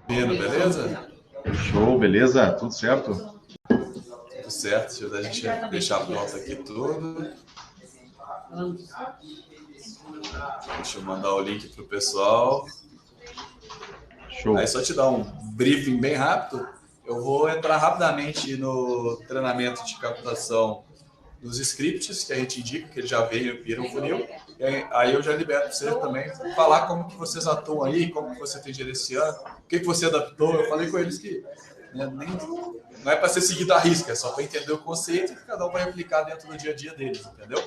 Vendo, beleza? Show, beleza? Tudo certo? Tudo certo. Deixa a gente deixar pronto aqui tudo. Deixa eu mandar o link pro pessoal. Show. Aí só te dar um briefing bem rápido. Eu vou entrar rapidamente no treinamento de captação dos scripts que a gente indica, que ele já veio, vira um funil. E aí eu já libero para você também falar como que vocês atuam aí, como que você tem gerenciando, o que você adaptou. Eu falei com eles que não é para ser seguido à risca, é só para entender o conceito que cada um vai aplicar dentro do dia a dia deles, entendeu?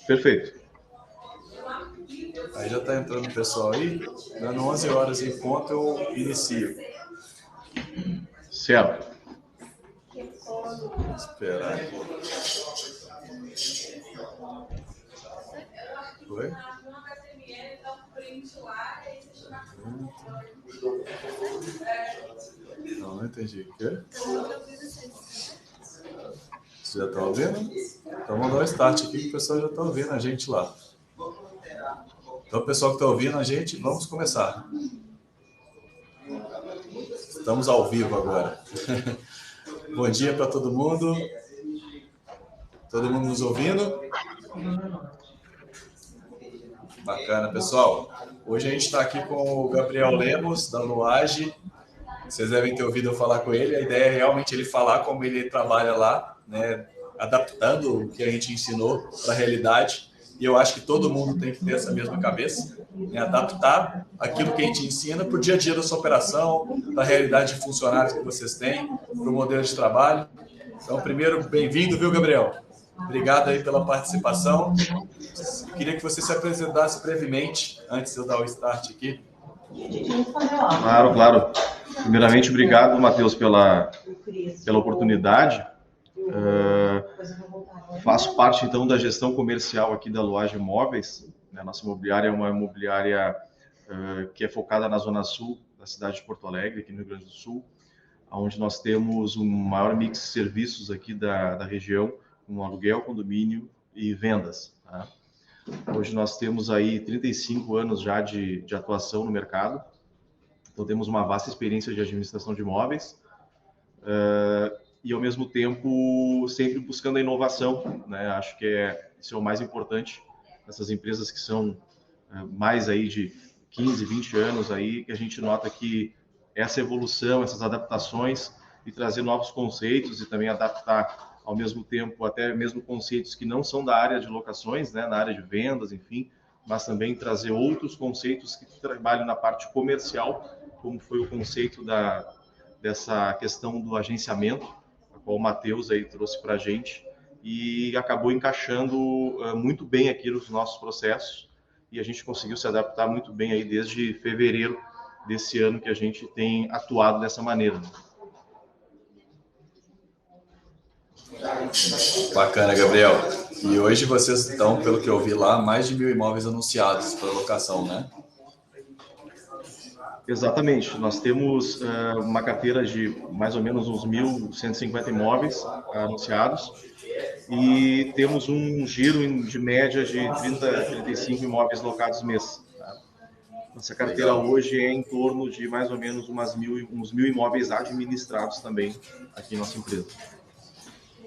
Perfeito. Aí já está entrando o pessoal aí, dando 11 horas em ponto eu inicio. Certo. Vou esperar. Oi? Não entendi. O quê? Vocês já estão ouvindo? Então vamos dar um start aqui que o pessoal já está ouvindo a gente lá. Então, o pessoal que está ouvindo a gente, vamos começar. Estamos ao vivo agora. Bom dia para todo mundo. Todo mundo nos ouvindo? Bacana, pessoal. Hoje a gente está aqui com o Gabriel Lemos, da Loage. Vocês devem ter ouvido eu falar com ele. A ideia é realmente ele falar como ele trabalha lá, né, adaptando o que a gente ensinou para a realidade. E eu acho que todo mundo tem que ter essa mesma cabeça, né, adaptar aquilo que a gente ensina para o dia a dia da sua operação, para a realidade de funcionários que vocês têm, para o modelo de trabalho. Então, primeiro, bem-vindo, viu, Gabriel? Obrigado aí pela participação. Eu queria que você se apresentasse brevemente, antes de eu dar o start aqui. Claro, claro. Primeiramente, obrigado, Matheus, pela oportunidade. Faço parte, então, da gestão comercial aqui da Loage Imóveis. A nossa imobiliária é uma imobiliária que é focada na Zona Sul da cidade de Porto Alegre, aqui no Rio Grande do Sul, onde nós temos o maior mix de serviços aqui da região, como aluguel, condomínio e vendas. Tá? Hoje nós temos aí 35 anos já de atuação no mercado, então temos uma vasta experiência de administração de imóveis e, ao mesmo tempo, sempre buscando a inovação, né? Acho que isso é o mais importante nessas empresas que são mais aí de 15, 20 anos aí, que a gente nota que essa evolução, essas adaptações e trazer novos conceitos e também adaptar ao mesmo tempo até mesmo conceitos que não são da área de locações, né, na área de vendas, enfim, mas também trazer outros conceitos que trabalham na parte comercial, como foi o conceito dessa questão do agenciamento, a qual o Matheus aí trouxe para a gente e acabou encaixando muito bem aqui nos nossos processos e a gente conseguiu se adaptar muito bem aí desde fevereiro desse ano que a gente tem atuado dessa maneira. Bacana, Gabriel. E hoje vocês estão, pelo que eu vi lá, mais de 1.000 imóveis anunciados para locação, né? Exatamente. Nós temos uma carteira de mais ou menos uns 1.150 imóveis anunciados e temos um giro de média de 30 a 35 imóveis locados mês. Tá? Nossa carteira hoje é em torno de mais ou menos uns 1.000 imóveis administrados também aqui em nossa empresa.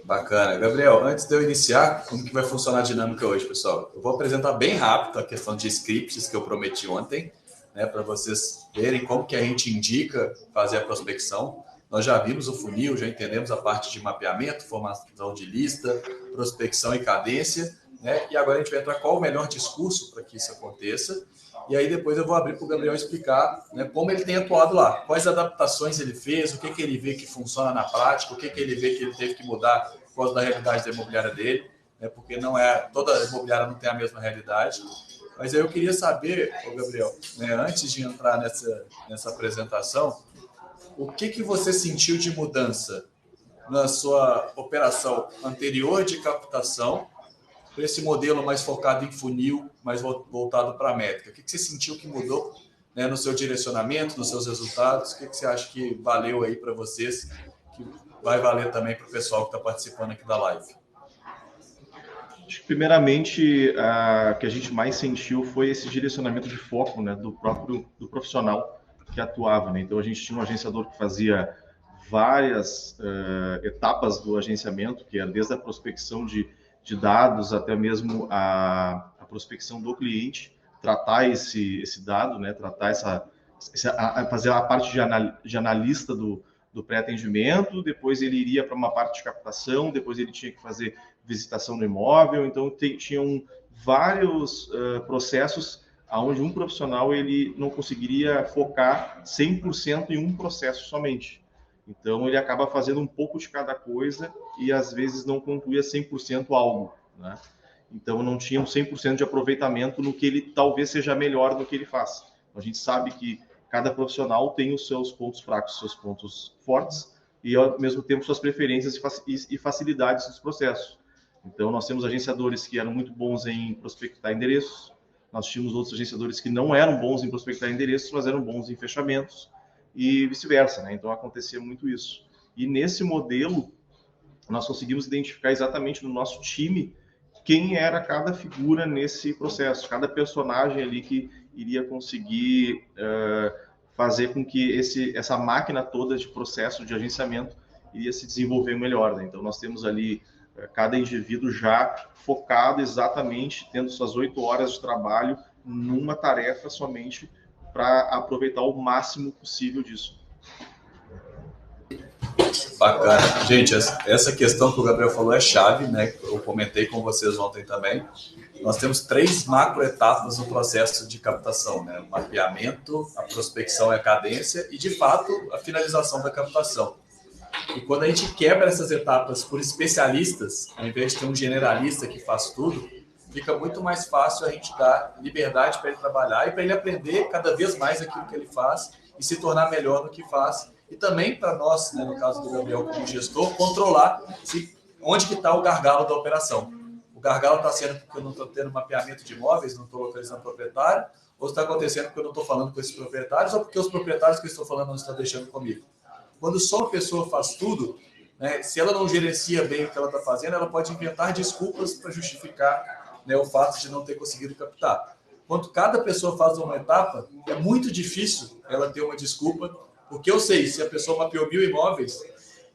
Bacana. Gabriel, antes de eu iniciar, como que vai funcionar a dinâmica hoje, pessoal? Eu vou apresentar bem rápido a questão de scripts que eu prometi ontem, né, para vocês verem como que a gente indica fazer a prospecção. Nós já vimos o funil, já entendemos a parte de mapeamento, formação de lista, prospecção e cadência, né? E agora a gente vai entrar qual o melhor discurso para que isso aconteça. E aí depois eu vou abrir para o Gabriel explicar, né, como ele tem atuado lá, quais adaptações ele fez, o que ele vê que funciona na prática, o que ele vê que ele teve que mudar por causa da realidade da imobiliária dele, né, porque toda imobiliária não tem a mesma realidade. Mas aí eu queria saber, Gabriel, né, antes de entrar nessa apresentação, o que você sentiu de mudança na sua operação anterior de captação para esse modelo mais focado em funil, mais voltado para a métrica? O que você sentiu que mudou, né, no seu direcionamento, nos seus resultados? O que você acha que valeu aí para vocês, que vai valer também para o pessoal que está participando aqui da live? Acho que, primeiramente, o que a gente mais sentiu foi esse direcionamento de foco, né, do profissional que atuava, né? Então a gente tinha um agenciador que fazia várias etapas do agenciamento, que era desde a prospecção de dados até mesmo a prospecção do cliente, tratar esse dado, né? Tratar fazer a parte de analista do pré-atendimento, depois ele iria para uma parte de captação, depois ele tinha que fazer visitação no imóvel, então tinham vários processos onde um profissional ele não conseguiria focar 100% em um processo somente. Então, ele acaba fazendo um pouco de cada coisa e, às vezes, não concluía 100% algo, né? Então, não tinha um 100% de aproveitamento no que ele talvez seja melhor no que ele faz. Então, a gente sabe que cada profissional tem os seus pontos fracos, seus pontos fortes e, ao mesmo tempo, suas preferências e facilidades dos processos. Então, nós temos agenciadores que eram muito bons em prospectar endereços, nós tínhamos outros agenciadores que não eram bons em prospectar endereços, mas eram bons em fechamentos, e vice-versa, né? Então acontecia muito isso. E nesse modelo, nós conseguimos identificar exatamente no nosso time quem era cada figura nesse processo, cada personagem ali que iria conseguir fazer com que essa máquina toda de processo de agenciamento iria se desenvolver melhor, né? Então nós temos ali cada indivíduo já focado exatamente, tendo suas 8 horas de trabalho numa tarefa somente, para aproveitar o máximo possível disso. Bacana. Gente, essa questão que o Gabriel falou é chave, né? Eu comentei com vocês ontem também. Nós temos 3 macroetapas no processo de captação, né? O mapeamento, a prospecção e a cadência e, de fato, a finalização da captação. E quando a gente quebra essas etapas por especialistas, ao invés de ter um generalista que faz tudo, fica muito mais fácil a gente dar liberdade para ele trabalhar e para ele aprender cada vez mais aquilo que ele faz e se tornar melhor no que faz. E também para nós, né, no caso do Gabriel como gestor, controlar onde que está o gargalo da operação. O gargalo está sendo porque eu não estou tendo mapeamento de imóveis, não estou localizando proprietário, ou está acontecendo porque eu não estou falando com esses proprietários, ou porque os proprietários que eu estou falando não estão deixando comigo. Quando só uma pessoa faz tudo, né, se ela não gerencia bem o que ela está fazendo, ela pode inventar desculpas para justificar, né, o fato de não ter conseguido captar. Quando cada pessoa faz uma etapa, é muito difícil ela ter uma desculpa, porque eu sei, se a pessoa mapeou 1000 imóveis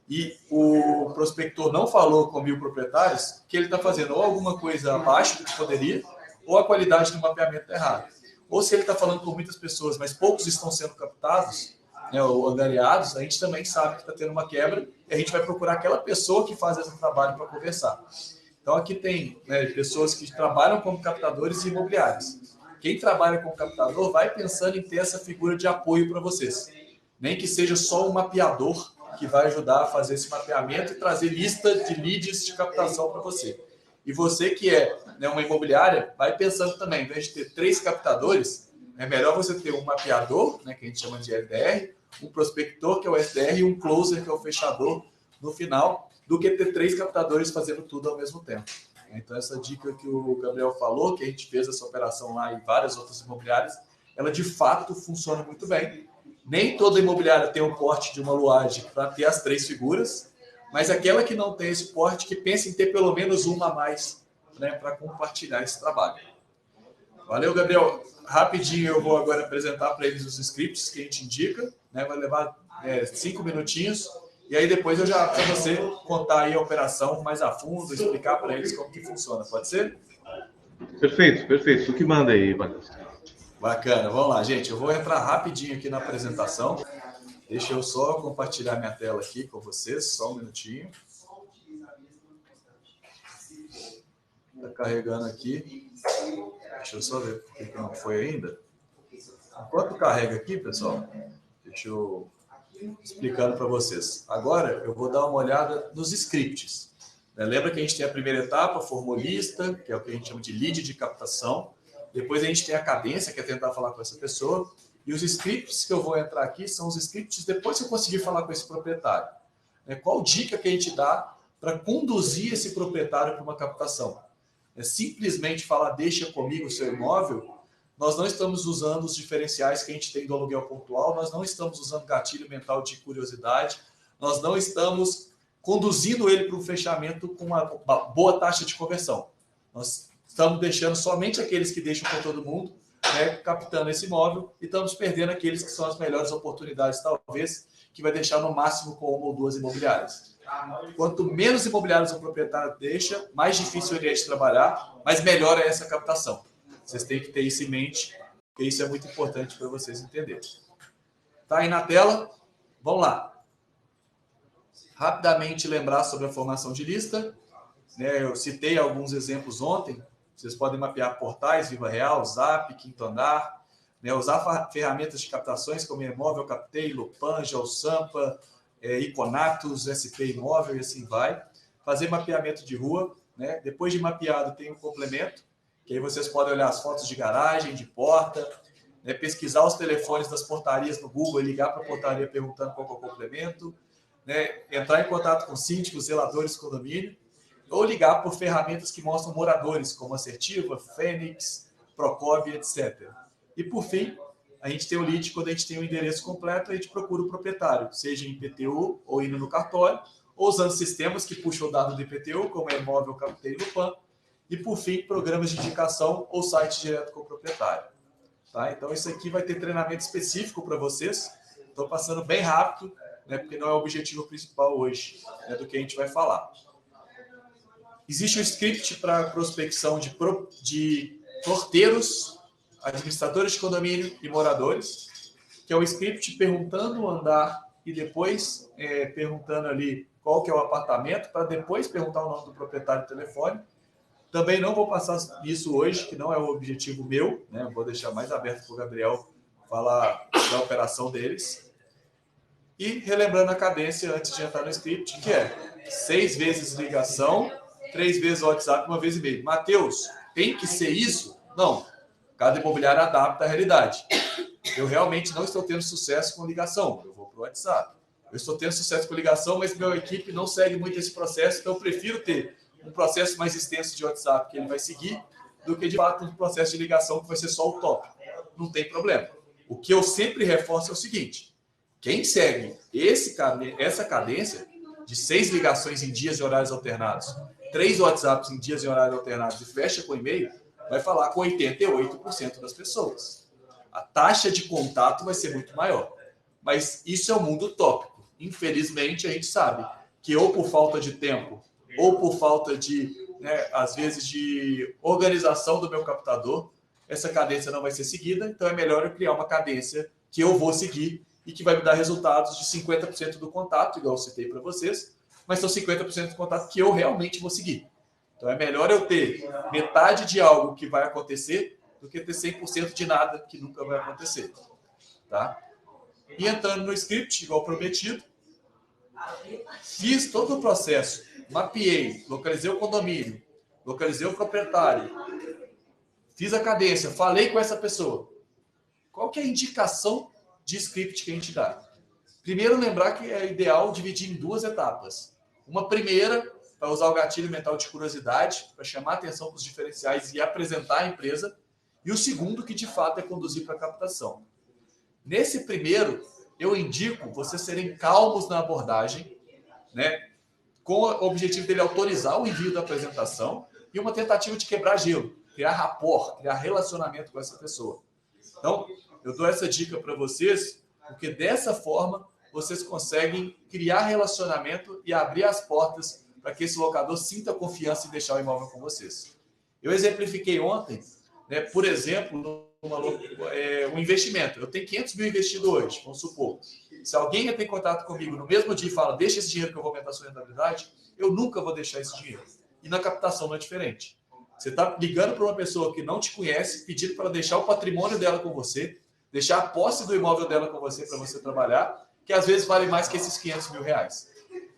e o prospector não falou com 1000 proprietários, que ele está fazendo ou alguma coisa abaixo do que poderia, ou a qualidade do mapeamento está errada. Ou se ele está falando com muitas pessoas, mas poucos estão sendo captados, né, ou angariados, a gente também sabe que está tendo uma quebra e a gente vai procurar aquela pessoa que faz esse trabalho para conversar. Então, aqui tem, né, pessoas que trabalham como captadores imobiliários. Quem trabalha como captador vai pensando em ter essa figura de apoio para vocês. Nem que seja só um mapeador que vai ajudar a fazer esse mapeamento e trazer lista de leads de captação para você. E você que é, né, uma imobiliária, vai pensando também, em vez de ter 3 captadores, é melhor você ter um mapeador, né, que a gente chama de LDR, um prospector, que é o SDR, e um closer, que é o fechador, no final, do que ter 3 captadores fazendo tudo ao mesmo tempo. Então, essa dica que o Gabriel falou, que a gente fez essa operação lá em várias outras imobiliárias, ela de fato funciona muito bem. Nem toda imobiliária tem o porte de uma Luage para ter as 3 figuras, mas aquela que não tem esse porte, que pensa em ter pelo menos uma a mais, né, para compartilhar esse trabalho. Valeu, Gabriel. Rapidinho eu vou agora apresentar para eles os scripts que a gente indica, né? Vai levar 5 minutinhos, e aí depois eu já, para você contar aí a operação mais a fundo, explicar para eles como que funciona, pode ser? Perfeito, perfeito. O que manda aí, Matheus? Bacana, vamos lá, gente. Eu vou entrar rapidinho aqui na apresentação. Deixa eu só compartilhar minha tela aqui com vocês, só um minutinho. Está carregando aqui. Deixa eu só ver por que não foi ainda. Enquanto carrega aqui, pessoal, deixa eu explicando para vocês. Agora eu vou dar uma olhada nos scripts. Lembra que a gente tem a primeira etapa, formulista, que é o que a gente chama de lead de captação. Depois a gente tem a cadência, que é tentar falar com essa pessoa. E os scripts que eu vou entrar aqui são os scripts depois que eu conseguir falar com esse proprietário. Qual dica que a gente dá para conduzir esse proprietário para uma captação? Simplesmente falar, deixa comigo o seu imóvel, nós não estamos usando os diferenciais que a gente tem do aluguel pontual, nós não estamos usando gatilho mental de curiosidade, nós não estamos conduzindo ele para um fechamento com uma boa taxa de conversão. Nós estamos deixando somente aqueles que deixam para todo mundo, né, captando esse imóvel e estamos perdendo aqueles que são as melhores oportunidades, talvez, que vai deixar no máximo com uma ou duas imobiliárias. Quanto menos imobiliários o proprietário deixa, mais difícil ele é de trabalhar, mas melhor é essa captação. Vocês têm que ter isso em mente, porque isso é muito importante para vocês entenderem. Tá aí na tela? Vamos lá. Rapidamente lembrar sobre a formação de lista. Né, eu citei alguns exemplos ontem. Vocês podem mapear portais, Viva Real, Zap, Quinto Andar, né, usar ferramentas de captações como Imóvel Captei, Lupan, Geosampa, Iconatus, SP Imóvel e assim vai. Fazer mapeamento de rua. Né? Depois de mapeado, tem um complemento, que aí vocês podem olhar as fotos de garagem, de porta, né? Pesquisar os telefones das portarias no Google e ligar para a portaria perguntando qual é o complemento, né? Entrar em contato com síndicos, zeladores, condomínio, ou ligar por ferramentas que mostram moradores, como Assertiva, Fênix, Procob, etc. E, por fim, a gente tem o lead, quando a gente tem o endereço completo, a gente procura o proprietário, seja em IPTU ou indo no cartório, ou usando sistemas que puxam o dado do IPTU, como é Imóvel, Captei e Lupan, e, por fim, programas de indicação ou site direto com o proprietário. Tá? Então, isso aqui vai ter treinamento específico para vocês. Estou passando bem rápido, né, porque não é o objetivo principal hoje, né, do que a gente vai falar. Existe um script para prospecção de porteiros, administradores de condomínio e moradores, que é o script perguntando o andar e depois perguntando ali qual que é o apartamento, para depois perguntar o nome do proprietário do telefone. Também não vou passar isso hoje, que não é o objetivo meu, né? Vou deixar mais aberto para o Gabriel falar da operação deles. E relembrando a cadência antes de entrar no script, que é 6 vezes ligação, 3 vezes WhatsApp, 1 vez e-mail. Matheus, tem que ser isso? Não. Cada imobiliário adapta a realidade. Eu realmente não estou tendo sucesso com ligação. Eu vou para o WhatsApp. Eu estou tendo sucesso com ligação, mas minha equipe não segue muito esse processo, então eu prefiro ter um processo mais extenso de WhatsApp que ele vai seguir, do que de fato um processo de ligação que vai ser só o tópico. Não tem problema. O que eu sempre reforço é o seguinte: quem segue essa cadência de 6 ligações em dias e horários alternados, 3 WhatsApps em dias e horários alternados e fecha com e-mail, vai falar com 88% das pessoas. A taxa de contato vai ser muito maior. Mas isso é o mundo utópico. Infelizmente, a gente sabe que ou por falta de tempo, ou por falta de, às vezes, de organização do meu captador, essa cadência não vai ser seguida. Então, é melhor eu criar uma cadência que eu vou seguir e que vai me dar resultados de 50% do contato, igual eu citei para vocês, mas são 50% do contato que eu realmente vou seguir. Então, é melhor eu ter metade de algo que vai acontecer do que ter 100% de nada que nunca vai acontecer. Tá? E entrando no script, igual prometido, fiz todo o processo, mapeei, localizei o condomínio, localizei o proprietário, fiz a cadência, falei com essa pessoa. Qual que é a indicação de script que a gente dá? Primeiro, lembrar que é ideal dividir em 2 etapas. Uma primeira, para usar o gatilho mental de curiosidade, para chamar a atenção para os diferenciais e apresentar a empresa. E o segundo, que de fato é conduzir para a captação. Nesse primeiro, eu indico vocês serem calmos na abordagem, né, com o objetivo dele autorizar o envio da apresentação e uma tentativa de quebrar gelo, criar rapport, criar relacionamento com essa pessoa. Então, eu dou essa dica para vocês, porque dessa forma vocês conseguem criar relacionamento e abrir as portas para que esse locador sinta confiança em deixar o imóvel com vocês. Eu exemplifiquei ontem, né, por exemplo, um investimento. Eu tenho 500 mil investido hoje, vamos supor. Se alguém entra em contato comigo no mesmo dia e fala, deixa esse dinheiro que eu vou aumentar a sua rentabilidade, eu nunca vou deixar esse dinheiro. E na captação não é diferente. Você está ligando para uma pessoa que não te conhece, pedindo para deixar o patrimônio dela com você, deixar a posse do imóvel dela com você para você trabalhar, que às vezes vale mais que esses 500 mil reais.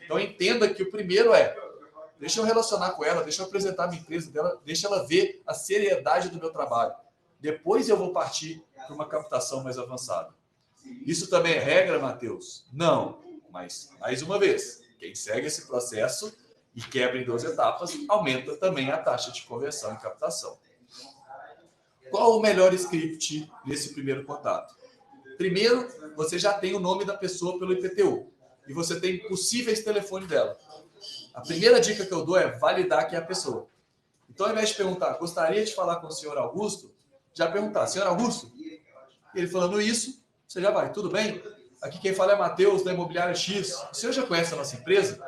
Então entenda que o primeiro é, deixa eu relacionar com ela, deixa eu apresentar a minha empresa dela, deixa ela ver a seriedade do meu trabalho. Depois eu vou partir para uma captação mais avançada. Isso também é regra, Matheus? Não, mas mais uma vez, quem segue esse processo e quebra em 2 etapas, aumenta também a taxa de conversão e captação. Qual o melhor script nesse primeiro contato? Primeiro, você já tem o nome da pessoa pelo IPTU e você tem possíveis telefones dela. A primeira dica que eu dou é validar que é a pessoa. Então, ao invés de perguntar, gostaria de falar com o senhor Augusto, já perguntar, senhor Augusto, ele falando isso, você já vai, tudo bem? Aqui quem fala é Matheus, da Imobiliária X. O senhor já conhece a nossa empresa?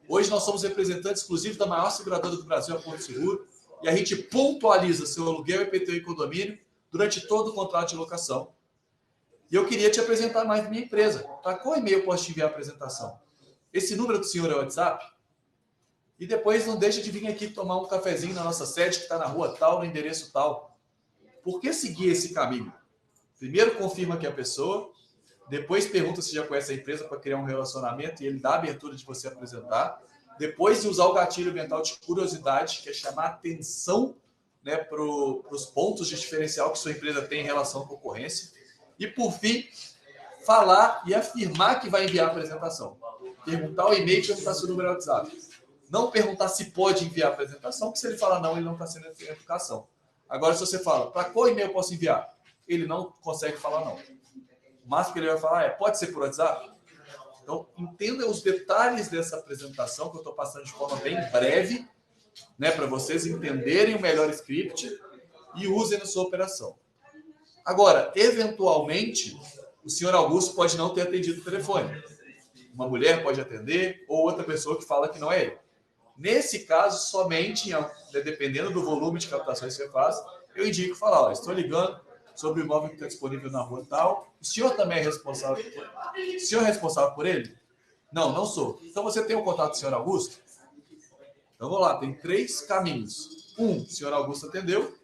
Hoje nós somos representantes exclusivos da maior seguradora do Brasil, a Porto Seguro, e a gente pontualiza seu aluguel, IPTU e condomínio durante todo o contrato de locação. E eu queria te apresentar mais da minha empresa. Para qual e-mail eu posso te enviar a apresentação? Esse número do senhor é o WhatsApp? E depois não deixa de vir aqui tomar um cafezinho na nossa sede, que está na rua tal, no endereço tal. Por que seguir esse caminho? Primeiro confirma que é a pessoa, depois pergunta se já conhece a empresa para criar um relacionamento e ele dá a abertura de você apresentar. Depois de usar o gatilho mental de curiosidade, que é chamar atenção, né, para os pontos de diferencial que sua empresa tem em relação à concorrência. E, por fim, falar e afirmar que vai enviar a apresentação. Perguntar o e-mail e perguntar se o número é o WhatsApp. Não perguntar se pode enviar a apresentação, porque se ele falar não, ele não está sendo educação. Agora, se você fala, para qual e-mail eu posso enviar? Ele não consegue falar não. O máximo que ele vai falar é, pode ser por WhatsApp? Então, entenda os detalhes dessa apresentação, que eu estou passando de forma bem breve, né, para vocês entenderem o melhor script e usem na sua operação. Agora, eventualmente, o senhor Augusto pode não ter atendido o telefone. Uma mulher pode atender ou outra pessoa que fala que não é ele. Nesse caso, somente, dependendo do volume de captações que você faz, eu indico falar, ó, estou ligando sobre o imóvel que está disponível na rua tal. O senhor também é responsável por ele? O senhor é responsável por ele? Não, não sou. Então você tem o contato do senhor Augusto? Então vamos lá, tem 3 caminhos. O senhor Augusto atendeu.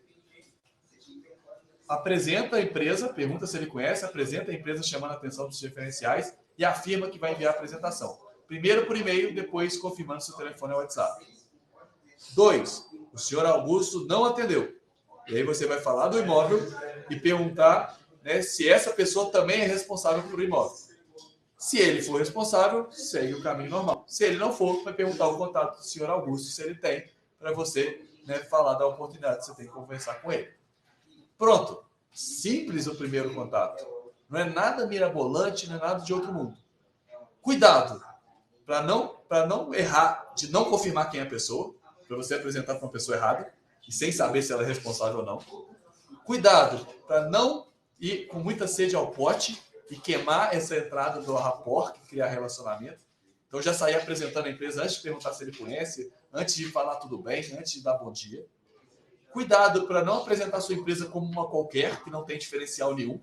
Apresenta a empresa, pergunta se ele conhece, apresenta a empresa chamando a atenção dos diferenciais e afirma que vai enviar a apresentação. Primeiro por e-mail, depois confirmando se o telefone é o WhatsApp. 2, o senhor Augusto não atendeu. E aí você vai falar do imóvel e perguntar, né, se essa pessoa também é responsável por o imóvel. Se ele for responsável, segue o caminho normal. Se ele não for, vai perguntar o contato do senhor Augusto, se ele tem, para você, né, falar da oportunidade que você tem que conversar com ele. Pronto. Simples o primeiro contato. Não é nada mirabolante, não é nada de outro mundo. Cuidado para não errar, de não confirmar quem é a pessoa, para você apresentar para uma pessoa errada, e sem saber se ela é responsável ou não. Cuidado para não ir com muita sede ao pote e queimar essa entrada do rapport, que criar relacionamento. Então, já sair apresentando a empresa antes de perguntar se ele conhece, antes de falar tudo bem, antes de dar bom dia. Cuidado para não apresentar sua empresa como uma qualquer, que não tem diferencial nenhum.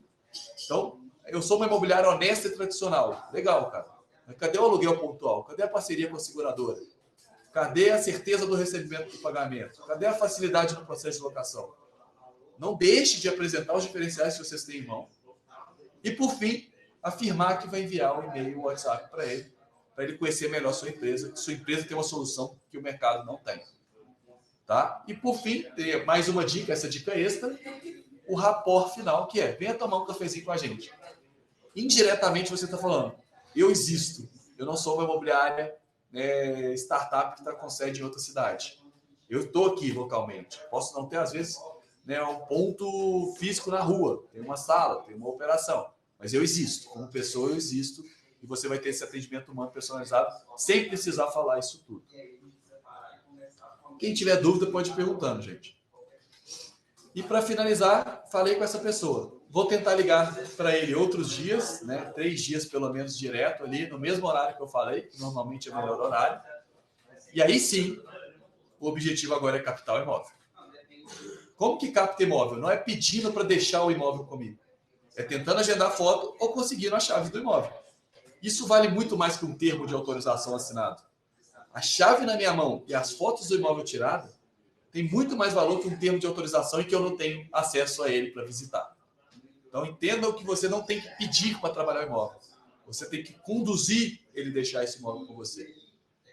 Então, eu sou uma imobiliária honesta e tradicional. Legal, cara. Mas cadê o aluguel pontual? Cadê a parceria com a seguradora? Cadê a certeza do recebimento do pagamento? Cadê a facilidade no processo de locação? Não deixe de apresentar os diferenciais que vocês têm em mão. E, por fim, afirmar que vai enviar um e-mail ou WhatsApp para ele conhecer melhor sua empresa, que sua empresa tem uma solução que o mercado não tem. Tá? E, por fim, tem mais uma dica, essa dica extra, o rapport final, que é, venha tomar um cafezinho com a gente. Indiretamente você está falando, eu existo, eu não sou uma imobiliária startup que está com sede em outra cidade. Eu estou aqui localmente. Posso não ter, às vezes, um ponto físico na rua, tem uma sala, tem uma operação, mas eu existo. Como pessoa, eu existo e você vai ter esse atendimento humano personalizado sem precisar falar isso tudo. Quem tiver dúvida pode ir perguntando, gente. E para finalizar, falei com essa pessoa. Vou tentar ligar para ele outros dias, 3 dias pelo menos direto ali, no mesmo horário que eu falei, que normalmente é o melhor horário. E aí sim, o objetivo agora é captar o imóvel. Como que capta imóvel? Não é pedindo para deixar o imóvel comigo. É tentando agendar foto ou conseguindo a chave do imóvel. Isso vale muito mais que um termo de autorização assinado. A chave na minha mão e as fotos do imóvel tirado tem muito mais valor que um termo de autorização e que eu não tenho acesso a ele para visitar. Então, entendam que você não tem que pedir para trabalhar o imóvel. Você tem que conduzir ele deixar esse imóvel com você.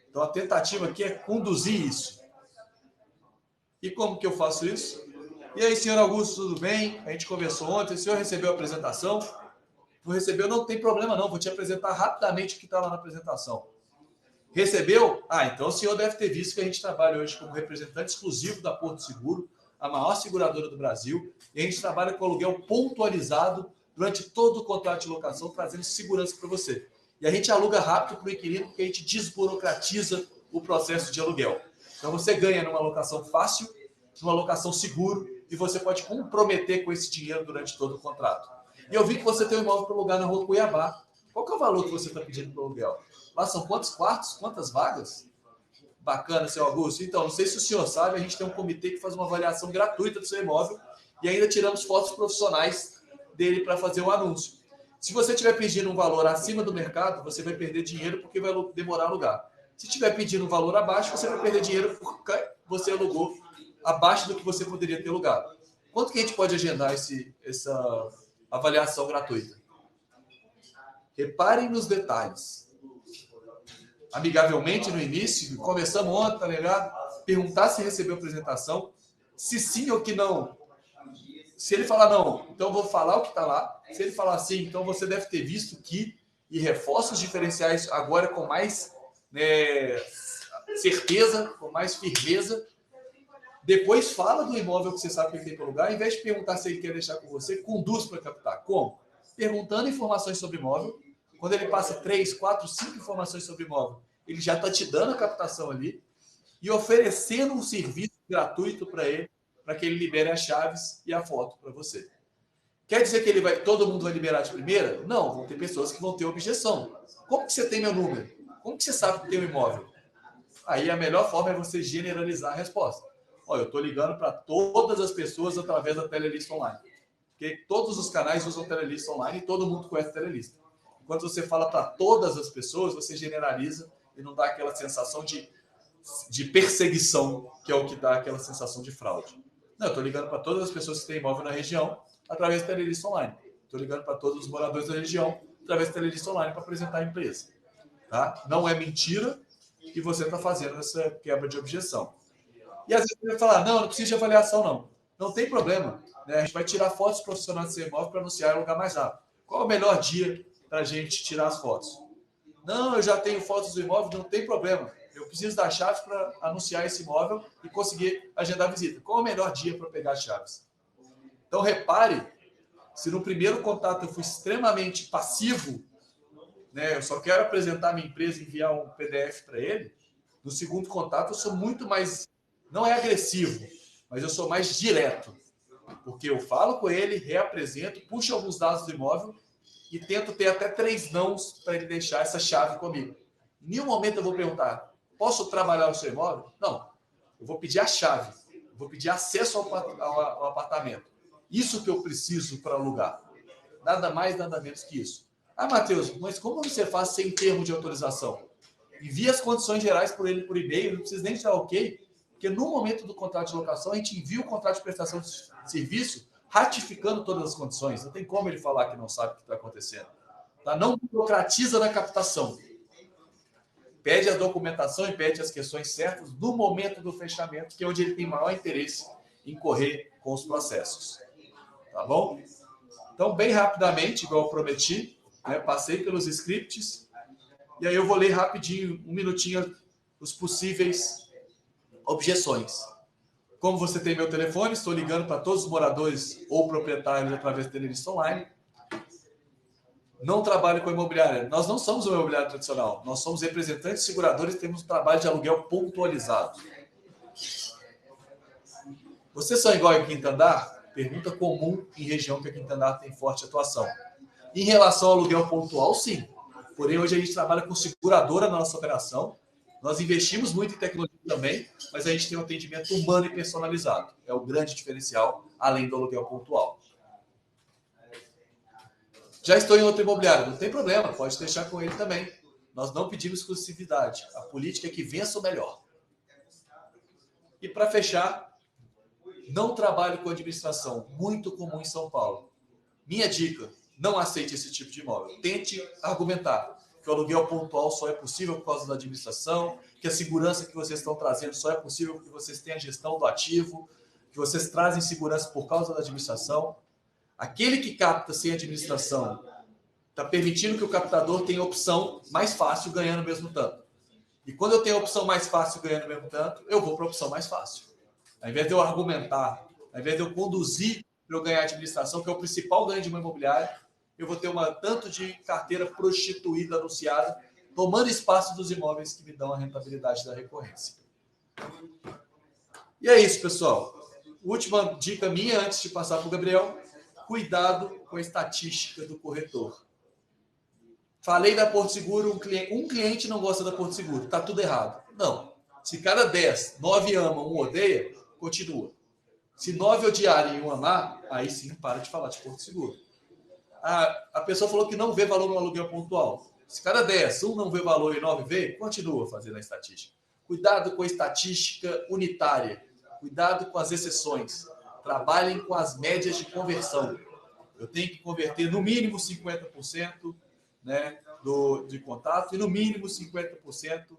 Então, a tentativa aqui é conduzir isso. E como que eu faço isso? E aí, senhor Augusto, tudo bem? A gente conversou ontem, o senhor recebeu a apresentação? Não recebeu? Não tem problema não, vou te apresentar rapidamente o que está lá na apresentação. Recebeu? Então o senhor deve ter visto que a gente trabalha hoje como representante exclusivo da Porto Seguro, a maior seguradora do Brasil, e a gente trabalha com aluguel pontualizado durante todo o contrato de locação, trazendo segurança para você. E a gente aluga rápido para o inquilino, porque a gente desburocratiza o processo de aluguel. Então você ganha numa locação fácil, numa locação seguro e você pode comprometer com esse dinheiro durante todo o contrato. E eu vi que você tem um imóvel para alugar na rua Cuiabá. Qual que é o valor que você está pedindo para o aluguel? Lá são quantos quartos? Quantas vagas? Bacana, seu Augusto. Então, não sei se o senhor sabe, a gente tem um comitê que faz uma avaliação gratuita do seu imóvel e ainda tiramos fotos profissionais dele para fazer um anúncio. Se você estiver pedindo um valor acima do mercado, você vai perder dinheiro porque vai demorar a alugar. Se estiver pedindo um valor abaixo, você vai perder dinheiro porque você alugou abaixo do que você poderia ter alugado. Quanto que a gente pode agendar essa avaliação gratuita? Reparem nos detalhes. Amigavelmente no início, começamos ontem, tá ligado? Perguntar se recebeu a apresentação, se sim ou que não. Se ele falar não, então eu vou falar o que está lá. Se ele falar sim, então você deve ter visto que, e reforça os diferenciais agora com mais certeza, com mais firmeza. Depois fala do imóvel que você sabe que ele tem para alugar, ao invés de perguntar se ele quer deixar com você, conduz para captar. Como? Perguntando informações sobre imóvel. Quando ele passa 3, 4, 5 informações sobre imóvel, ele já está te dando a captação ali e oferecendo um serviço gratuito para ele, para que ele libere as chaves e a foto para você. Quer dizer que todo mundo vai liberar de primeira? Não, vão ter pessoas que vão ter objeção. Como que você tem meu número? Como que você sabe que tem um imóvel? Aí a melhor forma é você generalizar a resposta. Olha, eu estou ligando para todas as pessoas através da Telelista Online. Porque todos os canais usam Telelista Online e todo mundo conhece Telelista. Quando você fala para todas as pessoas, você generaliza e não dá aquela sensação de perseguição, que é o que dá aquela sensação de fraude. Não, eu estou ligando para todas as pessoas que têm imóvel na região através da Telelista Online. Estou ligando para todos os moradores da região através da Telelista Online para apresentar a empresa. Tá? Não é mentira que você está fazendo essa quebra de objeção. E às vezes você vai falar, não precisa de avaliação, não. Não tem problema. Né? A gente vai tirar fotos profissionais do seu imóvel para anunciar em um lugar mais rápido. Qual é o melhor dia para a gente tirar as fotos? Não, eu já tenho fotos do imóvel, não tem problema. Eu preciso das chaves para anunciar esse imóvel e conseguir agendar a visita. Qual é o melhor dia para pegar as chaves? Então, repare, se no primeiro contato eu fui extremamente passivo, né, eu só quero apresentar a minha empresa e enviar um PDF para ele, no segundo contato eu sou muito mais, não é agressivo, mas eu sou mais direto. Porque eu falo com ele, reapresento, puxo alguns dados do imóvel e tento ter até 3 nãos para ele deixar essa chave comigo. Em nenhum momento eu vou perguntar, posso trabalhar no seu imóvel? Não. Eu vou pedir a chave. Eu vou pedir acesso ao apartamento. Isso que eu preciso para alugar. Nada mais, nada menos que isso. Ah, Matheus, mas como você faz sem termo de autorização? Envia as condições gerais por ele por e-mail, não precisa nem dar ok, porque no momento do contrato de locação, a gente envia o contrato de prestação de serviço ratificando todas as condições. Não tem como ele falar que não sabe o que está acontecendo. Tá? Não burocratiza na captação. Pede a documentação e pede as questões certas no momento do fechamento, que é onde ele tem maior interesse em correr com os processos. Tá bom? Então, bem rapidamente, igual eu prometi, né, passei pelos scripts, e aí eu vou ler rapidinho, 1 minutinho, os possíveis objeções. Como você tem meu telefone, estou ligando para todos os moradores ou proprietários através da Telelista Online. Não trabalho com imobiliária. Nós não somos uma imobiliária tradicional. Nós somos representantes seguradores e temos um trabalho de aluguel pontualizado. Vocês são igual em Quinta Andar? Pergunta comum em região que a Quinta Andar tem forte atuação. Em relação ao aluguel pontual, sim. Porém, hoje a gente trabalha com seguradora na nossa operação. Nós investimos muito em tecnologia também, mas a gente tem um atendimento humano e personalizado. É o grande diferencial, além do aluguel pontual. Já estou em outra imobiliária, não tem problema, pode deixar com ele também. Nós não pedimos exclusividade. A política é que vença o melhor. E para fechar, não trabalho com administração, muito comum em São Paulo. Minha dica, não aceite esse tipo de imóvel. Tente argumentar que o aluguel pontual só é possível por causa da administração, que a segurança que vocês estão trazendo só é possível porque vocês têm a gestão do ativo, que vocês trazem segurança por causa da administração. Aquele que capta sem administração está permitindo que o captador tenha opção mais fácil ganhando o mesmo tanto. E quando eu tenho a opção mais fácil ganhando o mesmo tanto, eu vou para a opção mais fácil. Ao invés de eu argumentar, ao invés de eu conduzir para eu ganhar a administração, que é o principal ganho de uma imobiliária, eu vou ter tanto de carteira prostituída anunciada, tomando espaço dos imóveis que me dão a rentabilidade da recorrência. E é isso, pessoal. última dica minha, antes de passar para o Gabriel, cuidado com a estatística do corretor. Falei da Porto Seguro, um cliente não gosta da Porto Seguro, está tudo errado. Não. Se cada 10, 9 ama, 1 odeia, continua. Se 9 odiarem e 1 amar, aí sim para de falar de Porto Seguro. A pessoa falou que não vê valor no aluguel pontual. Se cada 10, 1 não vê valor e 9 vê, continua fazendo a estatística. Cuidado com a estatística unitária. Cuidado com as exceções. Trabalhem com as médias de conversão. Eu tenho que converter no mínimo 50%, né, de contato e no mínimo 50%,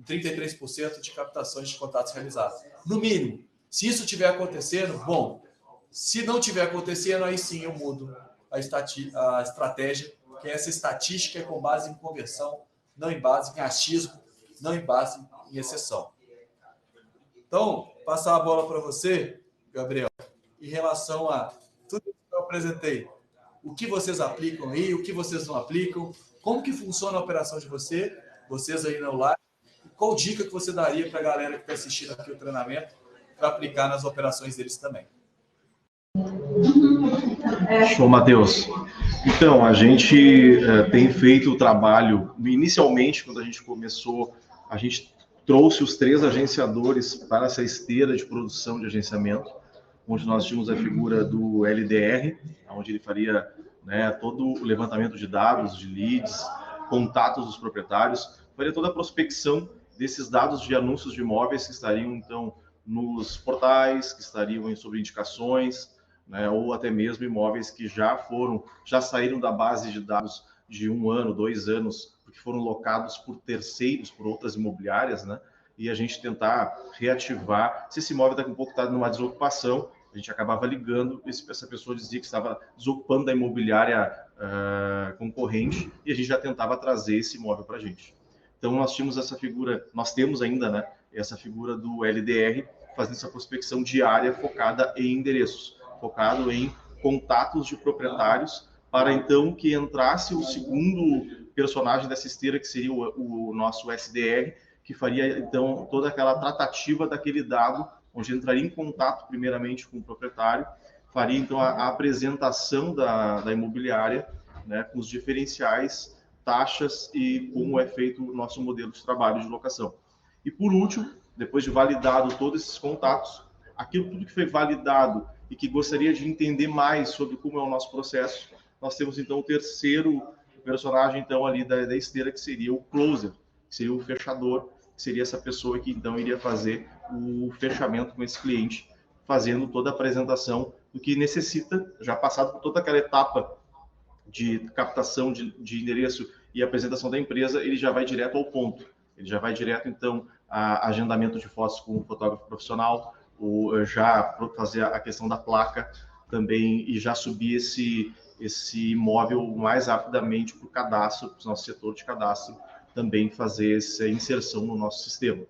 33% de captações de contatos realizados. No mínimo. Se isso estiver acontecendo, bom. Se não estiver acontecendo, aí sim eu mudo a estratégia, que essa estatística é com base em conversão, não em base em achismo, não em base em exceção. Então, passar a bola para você, Gabriel, em relação a tudo que eu apresentei. O que vocês aplicam aí, o que vocês não aplicam, como que funciona a operação de vocês aí no live, e qual dica que você daria para a galera que está assistindo aqui o treinamento para aplicar nas operações deles também. Show, Matheus. Então, a gente tem feito o trabalho, inicialmente, quando a gente começou, a gente trouxe os 3 agenciadores para essa esteira de produção de agenciamento, onde nós tínhamos a figura do LDR, onde ele faria, né, todo o levantamento de dados, de leads, contatos dos proprietários, faria toda a prospecção desses dados de anúncios de imóveis que estariam, então, nos portais, que estariam sobre indicações, né, ou até mesmo imóveis que já saíram da base de dados de 1 ano, 2 anos, porque foram locados por terceiros, por outras imobiliárias, né? E a gente tentar reativar. Se esse imóvel daqui a pouco está numa desocupação, a gente acabava ligando, essa pessoa dizia que estava desocupando da imobiliária concorrente, e a gente já tentava trazer esse imóvel para a gente. Então nós tínhamos essa figura, nós temos ainda, né, essa figura do LDR, fazendo essa prospecção diária focada em endereços, focado em contatos de proprietários, para então que entrasse o segundo personagem dessa esteira, que seria o nosso SDR, que faria então toda aquela tratativa daquele dado, onde entraria em contato primeiramente com o proprietário, faria então a apresentação da imobiliária, né, com os diferenciais, taxas e como é feito o nosso modelo de trabalho de locação. E por último, depois de validado todos esses contatos, aquilo tudo que foi validado e que gostaria de entender mais sobre como é o nosso processo, nós temos então o terceiro personagem então ali da esteira, que seria o closer, que seria o fechador, que seria essa pessoa que então iria fazer o fechamento com esse cliente, fazendo toda a apresentação do que necessita, já passado por toda aquela etapa de captação de endereço e apresentação da empresa, ele já vai direto ao ponto. Ele já vai direto, então, a agendamento de fotos com um fotógrafo profissional, ou já fazer a questão da placa também, e já subir esse imóvel mais rapidamente para o cadastro, para o nosso setor de cadastro, também fazer essa inserção no nosso sistema.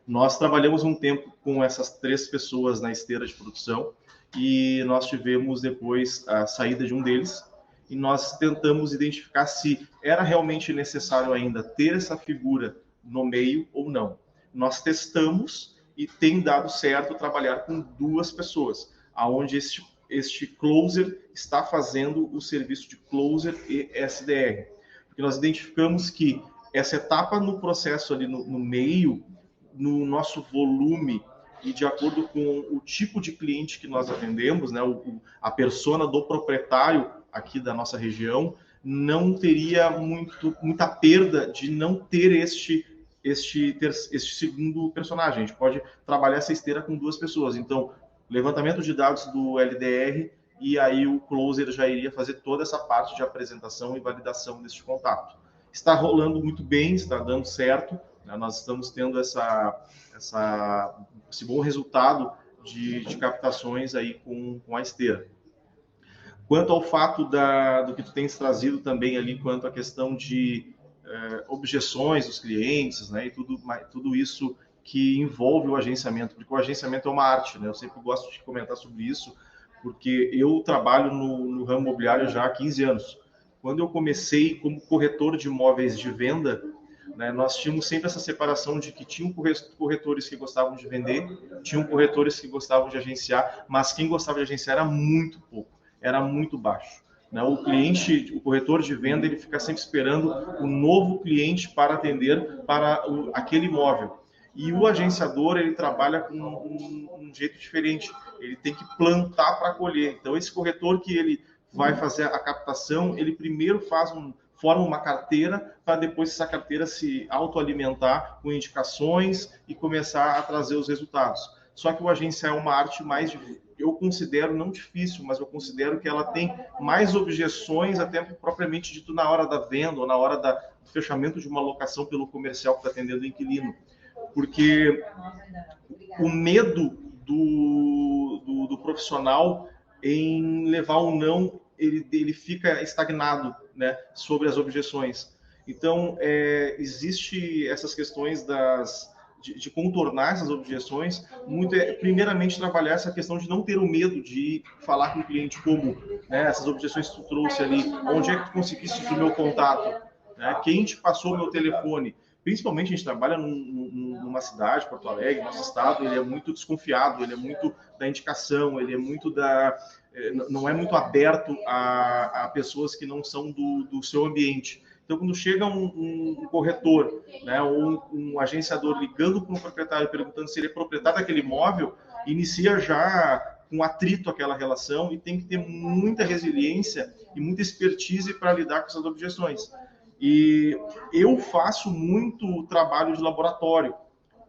Nós trabalhamos um tempo com essas 3 pessoas na esteira de produção, e nós tivemos depois a saída de um deles, e nós tentamos identificar se era realmente necessário ainda ter essa figura no meio ou não. Nós testamos e tem dado certo trabalhar com 2 pessoas, aonde este closer está fazendo o serviço de closer e SDR. Porque nós identificamos que essa etapa no processo ali no meio, no nosso volume e de acordo com o tipo de cliente que nós atendemos, né, a persona do proprietário aqui da nossa região, não teria muita perda de não ter este segundo personagem. A gente pode trabalhar essa esteira com 2 pessoas. Então, levantamento de dados do LDR, e aí o closer já iria fazer toda essa parte de apresentação e validação deste contato. Está rolando muito bem, está dando certo, né? Nós estamos tendo esse bom resultado de captações aí com a esteira. Quanto ao fato do que tu tens trazido também ali, quanto à questão de objeções dos clientes, né, e tudo isso que envolve o agenciamento, porque o agenciamento é uma arte, né? Eu sempre gosto de comentar sobre isso, porque eu trabalho no ramo imobiliário já há 15 anos. Quando eu comecei como corretor de imóveis de venda, né? Nós tínhamos sempre essa separação de que tinham corretores que gostavam de vender, tinham corretores que gostavam de agenciar, mas quem gostava de agenciar era muito pouco, era muito baixo. O cliente, o corretor de venda, ele fica sempre esperando o novo cliente para atender para aquele imóvel. E o agenciador, ele trabalha com um jeito diferente. Ele tem que plantar para colher. Então, esse corretor que ele vai fazer a captação, ele primeiro forma uma carteira para depois essa carteira se autoalimentar com indicações e começar a trazer os resultados. Só que o agenciar é uma arte mais, eu considero, não difícil, mas eu considero que ela tem mais objeções, até propriamente dito na hora da venda ou na hora do fechamento de uma locação pelo comercial que está atendendo o inquilino. Porque o medo do profissional em levar um não, ele fica estagnado, né, sobre as objeções. Então, existe essas questões de contornar essas objeções, primeiramente trabalhar essa questão de não ter o medo de falar com o cliente como, né, essas objeções que tu trouxe ali, onde é que tu conseguiste o meu contato, né, quem te passou o meu telefone. Principalmente a gente trabalha numa cidade, Porto Alegre, nosso estado, ele é muito desconfiado, ele é muito da indicação, ele é muito não é muito aberto a pessoas que não são do seu ambiente. Então, quando chega um corretor, né, ou um agenciador ligando para um proprietário perguntando se ele é proprietário daquele imóvel, inicia já com atrito aquela relação e tem que ter muita resiliência e muita expertise para lidar com essas objeções. E eu faço muito trabalho de laboratório.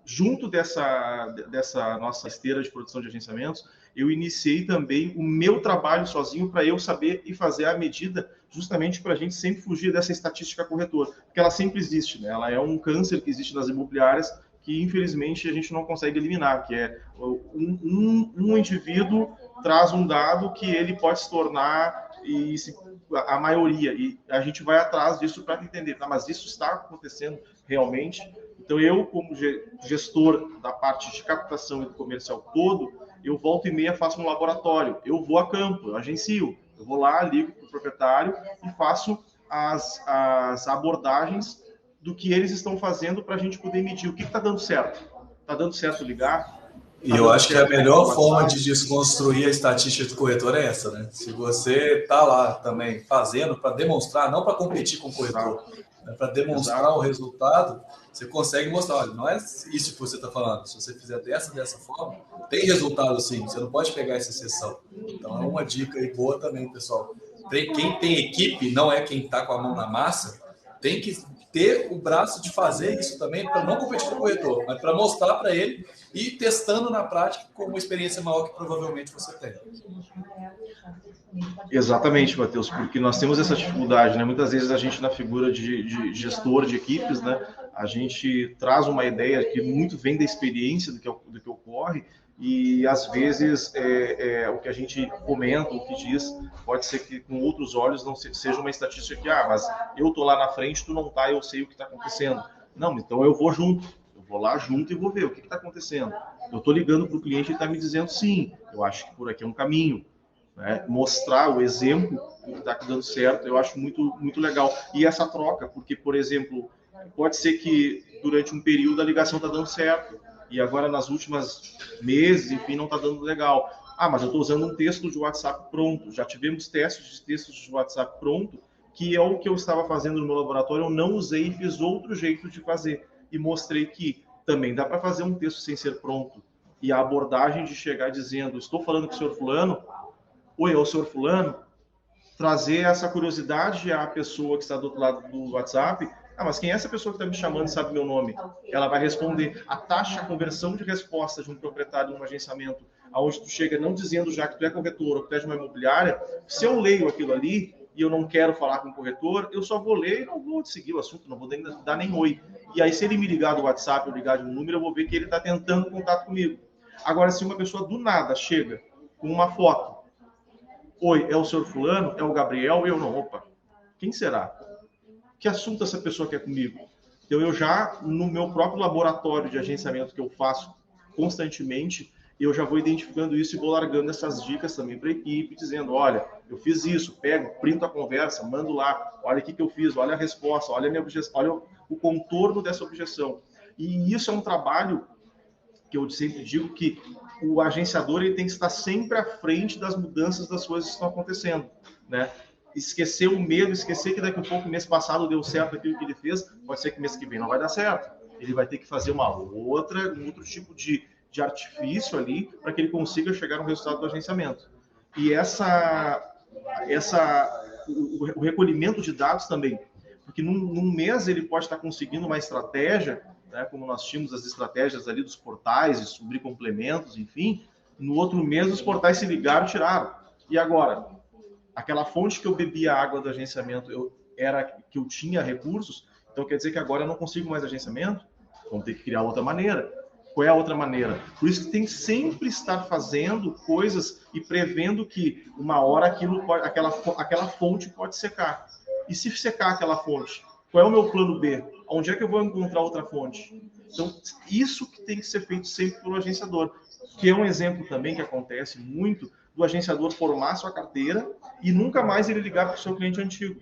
Junto dessa nossa esteira de produção de agenciamentos, eu iniciei também o meu trabalho sozinho para eu saber e fazer a medida, justamente para a gente sempre fugir dessa estatística corretora, porque ela sempre existe, né? Ela é um câncer que existe nas imobiliárias que, infelizmente, a gente não consegue eliminar, que é um indivíduo traz um dado que ele pode se tornar a maioria, e a gente vai atrás disso para entender, tá? Mas isso está acontecendo realmente. Então, eu, como gestor da parte de captação e do comercial todo, eu volta e meia faço um laboratório, eu vou a campo, eu agencio, eu vou lá, ligo para o proprietário e faço as abordagens do que eles estão fazendo para a gente poder medir o que está dando certo. Está dando certo ligar? E eu acho que a melhor forma de desconstruir a estatística do corretor é essa, né? Se você está lá também fazendo para demonstrar, não para competir com o corretor, né? Para demonstrar o resultado, você consegue mostrar, olha, não é isso que você está falando. Se você fizer dessa forma, tem resultado sim, você não pode pegar essa exceção. Então é uma dica aí boa também, pessoal. Quem tem equipe, não é quem está com a mão na massa, tem que ter o braço de fazer isso também para não competir com o corretor, mas para mostrar para ele e ir testando na prática com uma experiência maior que provavelmente você tem. Exatamente, Matheus, porque nós temos essa dificuldade, né? Muitas vezes a gente, na figura de gestor de equipes, né, a gente traz uma ideia que muito vem da experiência do que ocorre, e às vezes o que a gente comenta, o que diz, pode ser que com outros olhos não seja uma estatística que, mas eu tô lá na frente, tu não tá, eu sei o que está acontecendo. Não, então eu vou junto, eu vou lá junto e vou ver o que está acontecendo. Eu tô ligando para o cliente e ele está me dizendo sim, eu acho que por aqui é um caminho. Né? Mostrar o exemplo do que está dando certo, eu acho muito, muito legal. E essa troca, porque, por exemplo, pode ser que durante um período a ligação está dando certo, e agora nas últimas meses, enfim, não está dando legal. Mas eu estou usando um texto de WhatsApp pronto. Já tivemos testes de textos de WhatsApp pronto, que é o que eu estava fazendo no meu laboratório, eu não usei e fiz outro jeito de fazer. E mostrei que também dá para fazer um texto sem ser pronto. E a abordagem de chegar dizendo, estou falando com o senhor fulano, oi, é o senhor fulano, trazer essa curiosidade à pessoa que está do outro lado do WhatsApp. Mas quem é essa pessoa que está me chamando e sabe meu nome? Ela vai responder. A taxa, a conversão de resposta de um proprietário de um agenciamento, aonde tu chega não dizendo já que tu é corretor ou que tu é de uma imobiliária, se eu leio aquilo ali e eu não quero falar com o corretor, eu só vou ler e não vou seguir o assunto, não vou dar nem oi. E aí, se ele me ligar do WhatsApp ou ligar de um número, eu vou ver que ele está tentando contato comigo. Agora, se uma pessoa do nada chega com uma foto, oi, é o senhor fulano? É o Gabriel? Eu não. Opa, quem será? Que assunto essa pessoa quer comigo? Então, eu já, no meu próprio laboratório de agenciamento que eu faço constantemente, eu já vou identificando isso e vou largando essas dicas também para a equipe, dizendo, olha, eu fiz isso, pego, printo a conversa, mando lá, olha o que eu fiz, olha a resposta, olha a minha objeção, olha o contorno dessa objeção. E isso é um trabalho que eu sempre digo que o agenciador ele tem que estar sempre à frente das mudanças das coisas que estão acontecendo, né? Esquecer o medo, esquecer que daqui a pouco, mês passado, deu certo aquilo que ele fez, pode ser que mês que vem não vai dar certo. Ele vai ter que fazer um outro tipo de artifício ali para que ele consiga chegar no resultado do agenciamento. E o recolhimento de dados também, porque num mês ele pode estar conseguindo uma estratégia, né, como nós tínhamos as estratégias ali dos portais, de subir complementos, enfim, no outro mês os portais se ligaram e tiraram. E agora? Aquela fonte que eu bebia água do agenciamento era que eu tinha recursos, então quer dizer que agora eu não consigo mais agenciamento? Vamos ter que criar outra maneira. Qual é a outra maneira? Por isso que tem que sempre estar fazendo coisas e prevendo que uma hora aquela fonte pode secar. E se secar aquela fonte? Qual é o meu plano B? Onde é que eu vou encontrar outra fonte? Então, isso que tem que ser feito sempre pelo agenciador, que é um exemplo também que acontece muito do agenciador formar sua carteira e nunca mais ele ligar para o seu cliente antigo.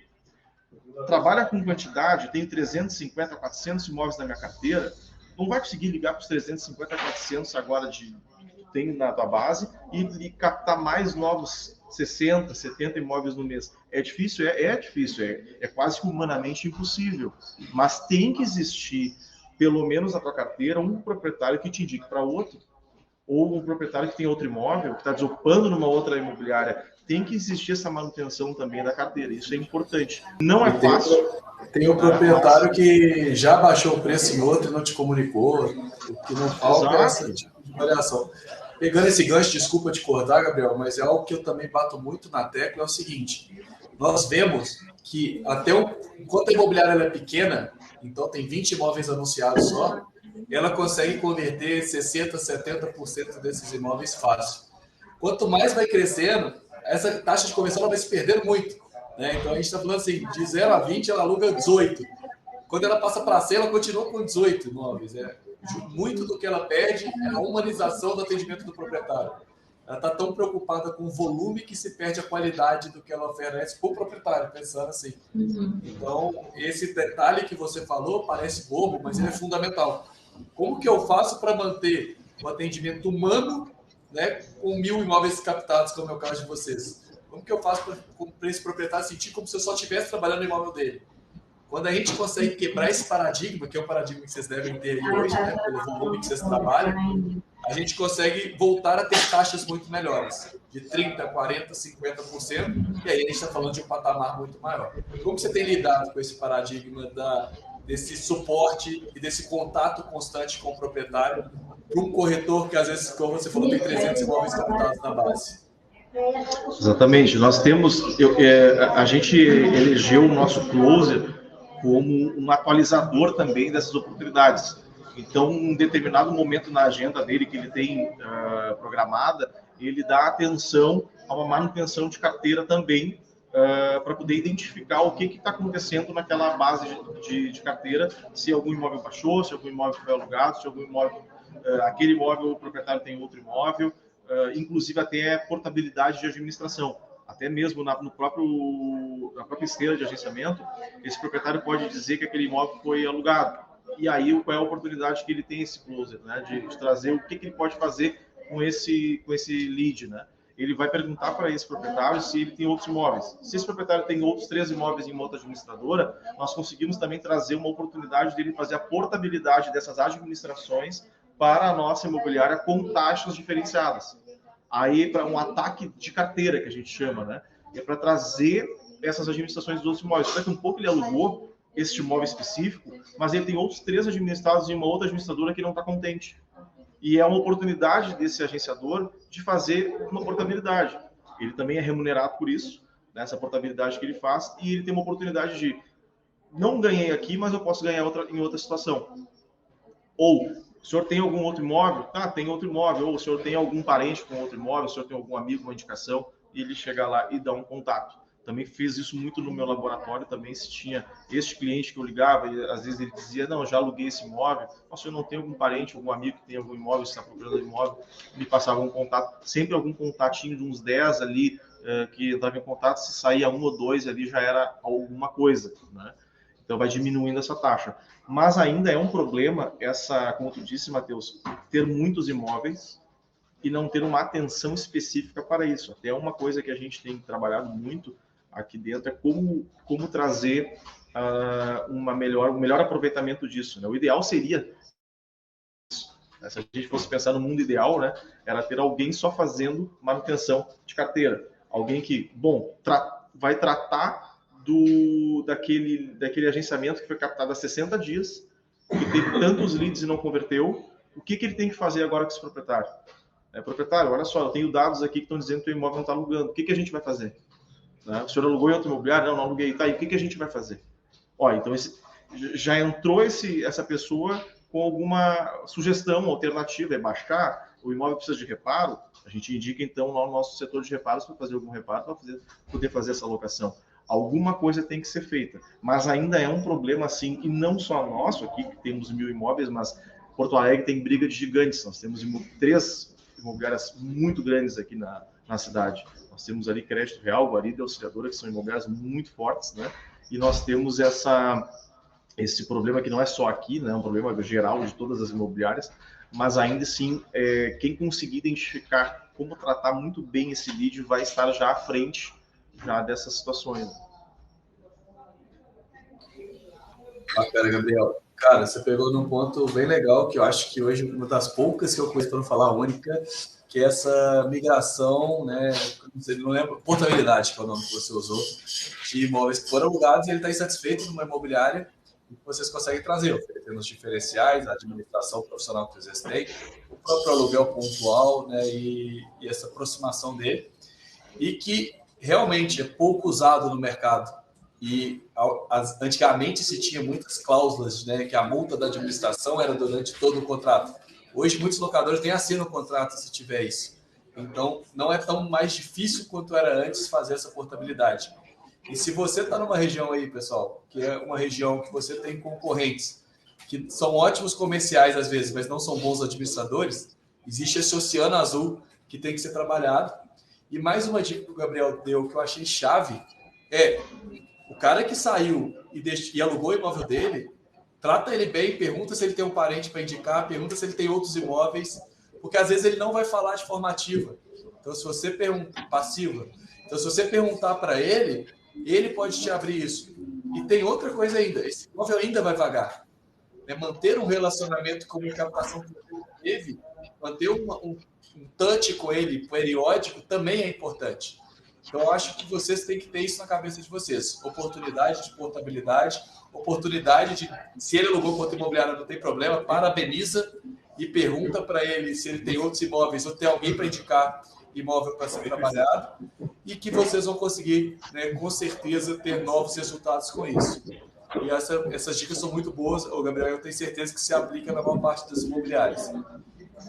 Trabalha com quantidade, tenho 350, 400 imóveis na minha carteira, não vai conseguir ligar para os 350, 400 agora que tem na tua base e captar mais novos 60, 70 imóveis no mês. É difícil? É difícil, é quase que humanamente impossível. Mas tem que existir, pelo menos na tua carteira, um proprietário que te indique para outro, ou um proprietário que tem outro imóvel, que está desocupando numa outra imobiliária. Tem que existir essa manutenção também da carteira. Isso é importante. Não é fácil. Tem o proprietário que já baixou o preço em outro e não te comunicou. O que não falta é esse tipo de avaliação. Pegando esse gancho, desculpa te cortar, Gabriel, mas é algo que eu também bato muito na tecla, é o seguinte, nós vemos que enquanto a imobiliária ela é pequena, então tem 20 imóveis anunciados só, ela consegue converter 60%, 70% desses imóveis fácil. Quanto mais vai crescendo, essa taxa de conversão ela vai se perdendo muito. Né? Então a gente está falando assim, de 0 a 20 ela aluga 18. Quando ela passa para 100, ela continua com 18 imóveis. Muito do que ela perde é a humanização do atendimento do proprietário. Ela está tão preocupada com o volume que se perde a qualidade do que ela oferece para o proprietário, pensando assim. Então, esse detalhe que você falou parece bobo, mas ele é fundamental. Como que eu faço para manter o atendimento humano, né, com 1.000 imóveis captados, como é o caso de vocês? Como que eu faço para esse proprietário sentir como se eu só estivesse trabalhando no imóvel dele? Quando a gente consegue quebrar esse paradigma, que é o paradigma que vocês devem ter aí hoje, né, pelo volume que vocês trabalham, a gente consegue voltar a ter taxas muito melhores, de 30%, 40%, 50%, e aí a gente está falando de um patamar muito maior. Como você tem lidado com esse paradigma desse suporte e desse contato constante com o proprietário para um corretor que, às vezes, como você falou, tem 300 imóveis captados na base? Exatamente. Nós temos... a gente elegeu o nosso closer como um atualizador também dessas oportunidades. Então, em um determinado momento na agenda dele que ele tem programada, ele dá atenção a uma manutenção de carteira também, para poder identificar o que está acontecendo naquela base de carteira, se algum imóvel baixou, se algum imóvel foi alugado, se algum imóvel, aquele imóvel o proprietário tem outro imóvel, inclusive até portabilidade de administração. Até mesmo na própria esteira de agenciamento, esse proprietário pode dizer que aquele imóvel foi alugado. E aí, qual é a oportunidade que ele tem, esse closer, né? De trazer o que ele pode fazer com esse lead, né? Ele vai perguntar para esse proprietário se ele tem outros imóveis. Se esse proprietário tem outros 3 imóveis em uma outra administradora, nós conseguimos também trazer uma oportunidade dele fazer a portabilidade dessas administrações para a nossa imobiliária com taxas diferenciadas. Aí, para um ataque de carteira, que a gente chama, né? É para trazer essas administrações dos outros imóveis. Daqui a um pouco ele alugou este imóvel específico, mas ele tem outros 3 administrados em uma outra administradora que não está contente. E é uma oportunidade desse agenciador de fazer uma portabilidade. Ele também é remunerado por isso, nessa portabilidade que ele faz, e ele tem uma oportunidade de não ganhei aqui, mas eu posso ganhar em outra situação. Ou o senhor tem algum outro imóvel? Ah, tem outro imóvel. Ou o senhor tem algum parente com outro imóvel? O senhor tem algum amigo, uma indicação? E ele chega lá e dá um contato. também fiz isso muito no meu laboratório também, se tinha este cliente que eu ligava e às vezes ele dizia, não, já aluguei esse imóvel, se eu não tenho algum parente, algum amigo que tem algum imóvel, está procurando um imóvel, me passava um contato, sempre algum contatinho de uns 10 ali, que entrava em contato, se saía um ou dois ali já era alguma coisa, né? Então vai diminuindo essa taxa. Mas ainda é um problema essa, como tu disse, Matheus, ter muitos imóveis e não ter uma atenção específica para isso. Até uma coisa que a gente tem trabalhado muito aqui dentro é como trazer um melhor aproveitamento disso, né? O ideal seria, se a gente fosse pensar no mundo ideal, né, era ter alguém só fazendo manutenção de carteira. Alguém que, bom, vai tratar daquele agenciamento que foi captado há 60 dias, que teve tantos leads e não converteu, o que ele tem que fazer agora com esse proprietário? Proprietário, olha só, eu tenho dados aqui que estão dizendo que o imóvel não está alugando. O que a gente vai fazer? Né? O senhor alugou em outro imobiliário? Não aluguei. Tá, e o que a gente vai fazer? Ó, então já entrou essa pessoa com alguma sugestão, alternativa, é baixar, o imóvel precisa de reparo, a gente indica então lá no nosso setor de reparos para fazer algum reparo, para poder fazer essa alocação. Alguma coisa tem que ser feita, mas ainda é um problema assim, e não só nosso aqui, que temos 1000 imóveis, mas Porto Alegre tem briga de gigantes, nós temos 3 imobiliárias muito grandes aqui na cidade. Nós temos ali Crédito Real, Guarida e Auxiliadora, que são imobiliárias muito fortes, né? E nós temos esse problema que não é só aqui, né? É um problema geral de todas as imobiliárias, mas ainda assim, quem conseguir identificar como tratar muito bem esse lead vai estar já à frente já dessas situações. Bacana, Gabriel. Cara, você pegou num ponto bem legal, que eu acho que hoje uma das poucas que eu conheço, para não falar única, que é essa migração, né? Não lembro, portabilidade, que é o nome que você usou, de imóveis que foram alugados e ele está insatisfeito numa imobiliária e vocês conseguem trazer, oferecendo os diferenciais, a administração profissional que vocês têm, o próprio aluguel pontual, né? E essa aproximação dele, e que realmente é pouco usado no mercado. E antigamente se tinha muitas cláusulas, né, que a multa da administração era durante todo o contrato. Hoje muitos locadores nem assinam o contrato se tiver isso. Então não é tão mais difícil quanto era antes fazer essa portabilidade. E se você está numa região aí, pessoal, que é uma região que você tem concorrentes que são ótimos comerciais às vezes, mas não são bons administradores, existe esse oceano azul que tem que ser trabalhado. E mais uma dica que o Gabriel deu que eu achei chave é: o cara que saiu e alugou o imóvel dele, trata ele bem, pergunta se ele tem um parente para indicar, pergunta se ele tem outros imóveis, porque às vezes ele não vai falar de forma ativa. Então, se você perguntar passiva, então se você perguntar para ele, ele pode te abrir isso. E tem outra coisa ainda: esse imóvel ainda vai vagar. Manter um relacionamento com a captação que você teve, manter um touch com ele periódico também é importante. Então, eu acho que vocês têm que ter isso na cabeça de vocês. Oportunidade de portabilidade, oportunidade de, se ele alugou conta imobiliária, não tem problema, parabeniza e pergunta para ele se ele tem outros imóveis ou tem alguém para indicar imóvel para ser trabalhado, e que vocês vão conseguir, né, com certeza, ter novos resultados com isso. E essas dicas são muito boas, o Gabriel, eu tenho certeza que se aplica na maior parte das imobiliárias.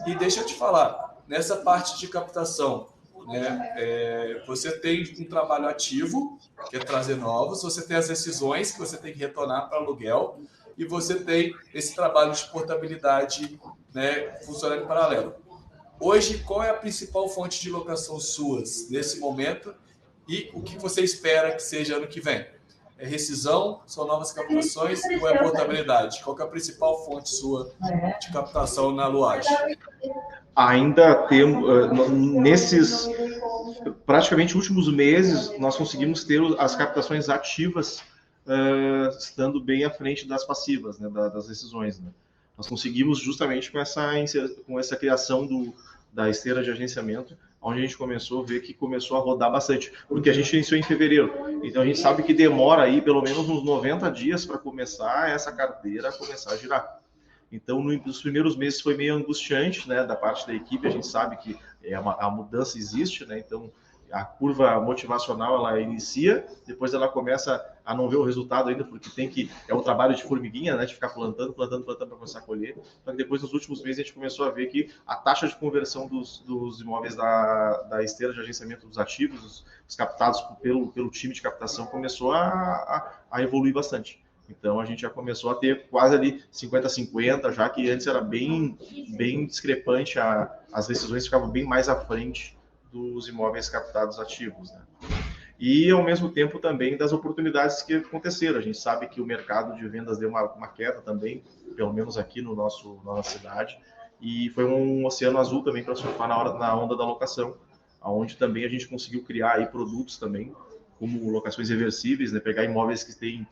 E deixa eu te falar, nessa parte de captação, né, você tem um trabalho ativo, que é trazer novos, você tem as decisões que você tem que retornar para aluguel, e você tem esse trabalho de portabilidade, né, funcionando em paralelo. Hoje, qual é a principal fonte de locação suas nesse momento e o que você espera que seja ano que vem? É rescisão, são novas captações ou é portabilidade? Qual que é a principal fonte sua de captação na Luage? Ainda temos, nesses praticamente últimos meses, nós conseguimos ter as captações ativas estando bem à frente das passivas, né, das decisões. Né? Nós conseguimos justamente com essa criação da esteira de agenciamento, onde a gente começou a ver que começou a rodar bastante, porque a gente iniciou em fevereiro. Então a gente sabe que demora aí pelo menos uns 90 dias para começar essa carteira a começar a girar. Então, nos primeiros meses foi meio angustiante, né, da parte da equipe. A gente sabe que a mudança existe, né? Então, A curva motivacional, ela inicia, depois ela começa a não ver o resultado ainda, porque é um trabalho de formiguinha, né, de ficar plantando para começar a colher. Só que depois, nos últimos meses, a gente começou a ver que a taxa de conversão dos imóveis da esteira de agenciamento dos ativos, os captados pelo time de captação, começou a evoluir bastante. Então, a gente já começou a ter quase ali 50-50, já que antes era bem discrepante, as decisões ficavam bem mais à frente dos imóveis captados ativos, né? E, ao mesmo tempo, também das oportunidades que aconteceram. A gente sabe que o mercado de vendas deu uma queda também, pelo menos aqui na nossa cidade, e foi um oceano azul também para surfar na onda da locação, onde também a gente conseguiu criar aí produtos também, como locações reversíveis, né? Pegar imóveis que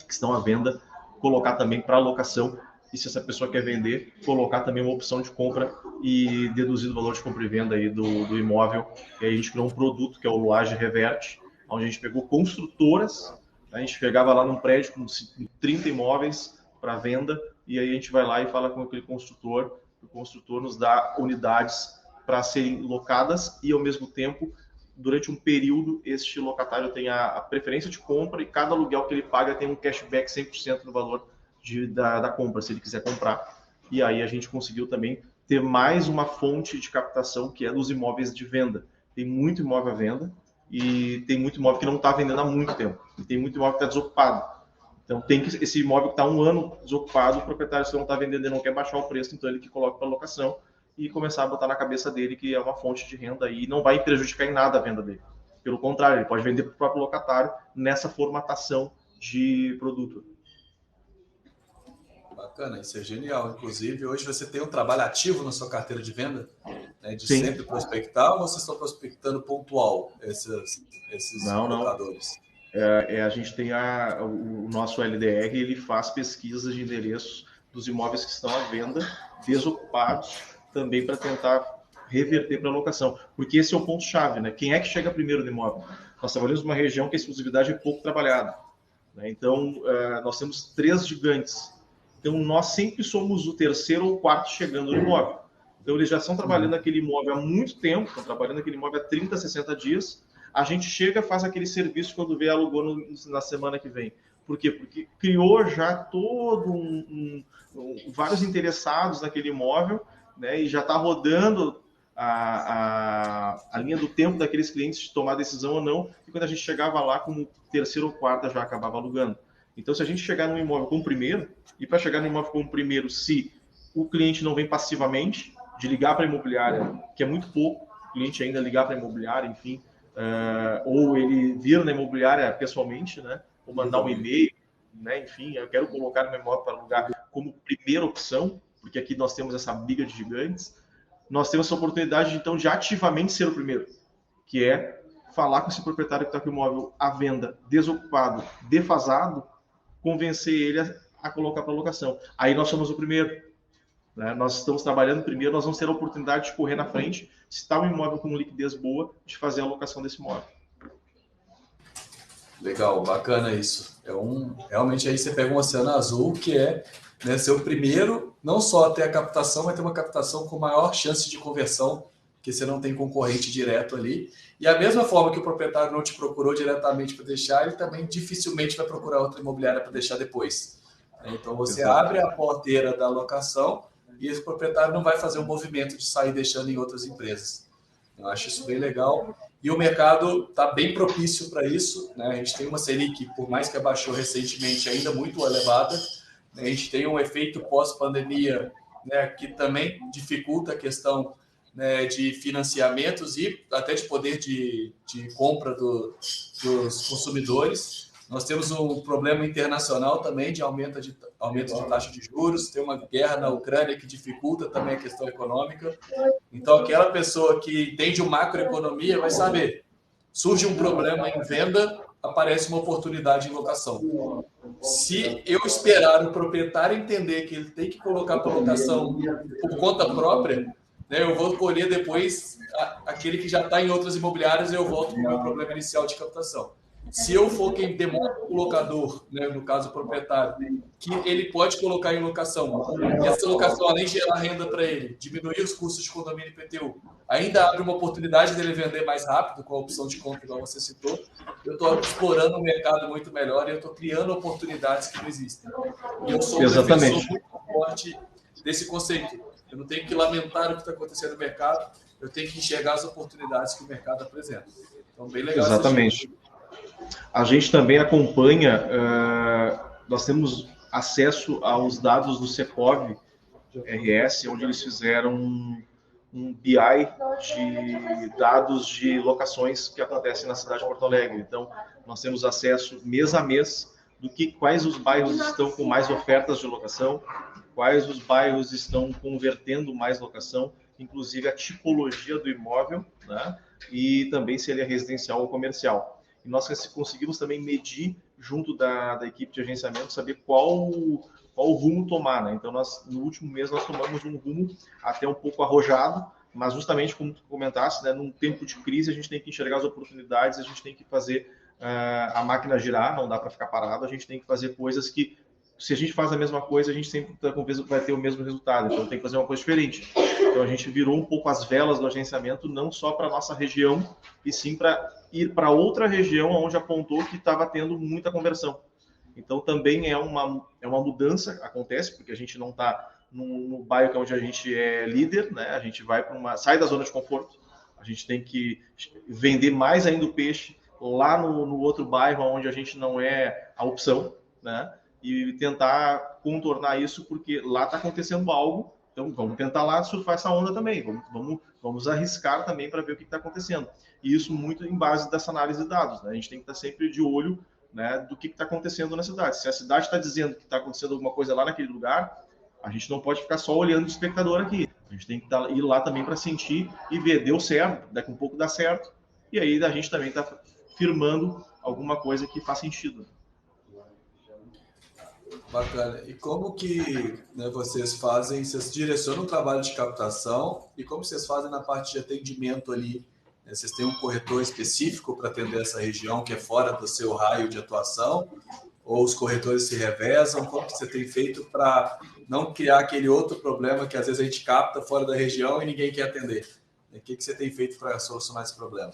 estão à venda, colocar também para locação, e se essa pessoa quer vender, colocar também uma opção de compra e deduzir o valor de compra e venda aí do imóvel. E aí a gente criou um produto que é o Loage Reverte, onde a gente pegou construtoras, a gente pegava lá num prédio com 30 imóveis para venda, e aí a gente vai lá e fala com aquele construtor, o construtor nos dá unidades para serem locadas e, ao mesmo tempo, durante um período, este locatário tem a preferência de compra e cada aluguel que ele paga tem um cashback 100% do valor da compra, se ele quiser comprar. E aí a gente conseguiu também ter mais uma fonte de captação, que é dos imóveis de venda. Tem muito imóvel à venda e tem muito imóvel que não está vendendo há muito tempo. E tem muito imóvel que está desocupado. Então, esse imóvel que está um ano desocupado, o proprietário, se não está vendendo, ele não quer baixar o preço, então ele que coloca para locação e começar a botar na cabeça dele que é uma fonte de renda e não vai prejudicar em nada a venda dele. Pelo contrário, ele pode vender para o próprio locatário nessa formatação de produto. Bacana, isso é genial. Inclusive, hoje você tem um trabalho ativo na sua carteira de venda, né, de Sim. sempre prospectar, ou você está prospectando pontual esses locadores? A gente tem o nosso LDR, ele faz pesquisas de endereços dos imóveis que estão à venda, desocupados, também para tentar reverter para a locação. Porque esse é o ponto-chave, né? Quem é que chega primeiro no imóvel? Nós trabalhamos numa região que a exclusividade é pouco trabalhada, né? Então, nós temos 3 gigantes. Então, nós sempre somos o terceiro ou quarto chegando no imóvel. Então, eles já estão trabalhando naquele imóvel há muito tempo, estão trabalhando naquele imóvel há 30, 60 dias. A gente chega, faz aquele serviço quando vê, alugou na semana que vem. Por quê? Porque criou já todo vários interessados naquele imóvel, né, e já está rodando a linha do tempo daqueles clientes de tomar decisão ou não, e quando a gente chegava lá, como terceiro ou quarta, já acabava alugando. Então, se a gente chegar num imóvel com o primeiro, e para chegar no imóvel com o primeiro, se o cliente não vem passivamente, de ligar para a imobiliária, que é muito pouco, o cliente ainda ligar para a imobiliária, enfim, ou ele vir na imobiliária pessoalmente, né, ou mandar um e-mail, né, enfim, eu quero colocar meu imóvel para alugar como primeira opção, porque aqui nós temos essa briga de gigantes, nós temos essa oportunidade, então, de ativamente ser o primeiro, que é falar com esse proprietário que está com o imóvel à venda, desocupado, defasado, convencer ele a colocar para locação. Aí nós somos o primeiro, né? Nós estamos trabalhando primeiro, nós vamos ter a oportunidade de correr na frente, se está um imóvel com liquidez boa, de fazer a locação desse imóvel. Legal, bacana isso. Realmente aí você pega um oceano azul, que é, né, ser o primeiro, não só a ter a captação, mas ter uma captação com maior chance de conversão, porque você não tem concorrente direto ali. E a mesma forma que o proprietário não te procurou diretamente para deixar, ele também dificilmente vai procurar outra imobiliária para deixar depois. Então você abre a porteira da locação e esse proprietário não vai fazer um movimento de sair deixando em outras empresas. Eu acho isso bem legal. E o mercado está bem propício para isso, né? A gente tem uma Selic, por mais que abaixou recentemente, ainda muito elevada. A gente tem um efeito pós-pandemia, né, que também dificulta a questão, né, de financiamentos e até de poder de compra dos consumidores. Nós temos um problema internacional também de aumento de taxa de juros, tem uma guerra na Ucrânia que dificulta também a questão econômica. Então, aquela pessoa que entende o macroeconomia vai saber, surge um problema em venda, aparece uma oportunidade em locação. Se eu esperar o proprietário entender que ele tem que colocar para locação por conta própria, né, eu vou colher depois aquele que já está em outras imobiliárias e eu volto com o meu problema inicial de captação. se eu for quem demonstra o locador, né, no caso o proprietário, que ele pode colocar em locação, e essa locação, além de gerar renda para ele, diminuir os custos de condomínio e IPTU, ainda abre uma oportunidade dele vender mais rápido com a opção de compra, igual você citou, eu estou explorando um mercado muito melhor e eu estou criando oportunidades que não existem. E eu sou um defensor muito forte desse conceito. Eu não tenho que lamentar o que está acontecendo no mercado, eu tenho que enxergar as oportunidades que o mercado apresenta. Então, bem legal. Exatamente. A gente também acompanha, nós temos acesso aos dados do Secov RS, onde eles fizeram um BI de dados de locações que acontecem na cidade de Porto Alegre. Então, nós temos acesso mês a mês do quais os bairros estão com mais ofertas de locação, quais os bairros estão convertendo mais locação, inclusive a tipologia do imóvel, né? E também se ele é residencial ou comercial. E nós conseguimos também medir, junto da equipe de agenciamento, saber qual rumo tomar, né? Então, no último mês, nós tomamos um rumo até um pouco arrojado, mas justamente como tu comentaste, né, num tempo de crise, a gente tem que enxergar as oportunidades, a gente tem que fazer a máquina girar, não dá para ficar parado, a gente tem que fazer coisas que, se a gente faz a mesma coisa, a gente sempre vai ter o mesmo resultado, então tem que fazer uma coisa diferente. Então, a gente virou um pouco as velas do agenciamento, não só para a nossa região, e sim para ir para outra região onde apontou que estava tendo muita conversão. Então, também é uma mudança, acontece, porque a gente não está no bairro onde a gente é líder, né? A gente vai sai da zona de conforto, a gente tem que vender mais ainda o peixe lá no outro bairro onde a gente não é a opção, né? E tentar contornar isso, porque lá está acontecendo algo, então vamos tentar lá surfar essa onda também, vamos arriscar também para ver o que está acontecendo. E isso muito em base dessa análise de dados, né? A gente tem que estar sempre de olho, né, do que está acontecendo na cidade. Se a cidade está dizendo que está acontecendo alguma coisa lá naquele lugar, a gente não pode ficar só olhando o espectador aqui. A gente tem que ir lá também para sentir e ver, deu certo, daqui a um pouco dá certo, e aí a gente também está firmando alguma coisa que faz sentido. Bacana. E como que, né, vocês direcionam o trabalho de captação e como vocês fazem na parte de atendimento ali? Vocês têm um corretor específico para atender essa região que é fora do seu raio de atuação? Ou os corretores se revezam? Como que você tem feito para não criar aquele outro problema que às vezes a gente capta fora da região e ninguém quer atender? O que você tem feito para solucionar esse problema?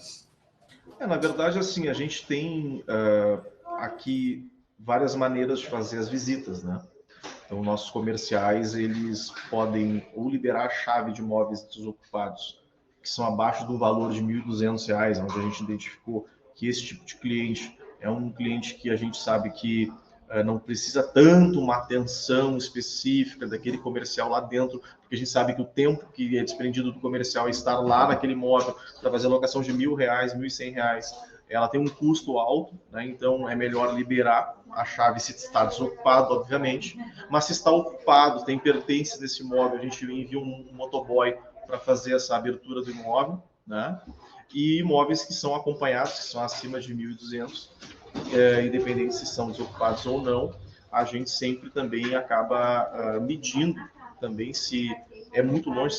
Na verdade, assim, a gente tem aqui várias maneiras de fazer as visitas, né? Então, nossos comerciais, eles podem ou liberar a chave de imóveis desocupados, que são abaixo do valor de R$ 1.200, onde a gente identificou que esse tipo de cliente é um cliente que a gente sabe que não precisa tanto uma atenção específica daquele comercial lá dentro, porque a gente sabe que o tempo que é desprendido do comercial é estar lá naquele imóvel para fazer a locação de R$ 1.000, R$ 1.100, ela tem um custo alto, né? Então é melhor liberar a chave se está desocupado, obviamente, mas se está ocupado, tem pertences desse imóvel, a gente envia um motoboy para fazer essa abertura do imóvel, né? E imóveis que são acompanhados, que são acima de 1.200, independente se são desocupados ou não, a gente sempre também acaba medindo também se é muito longe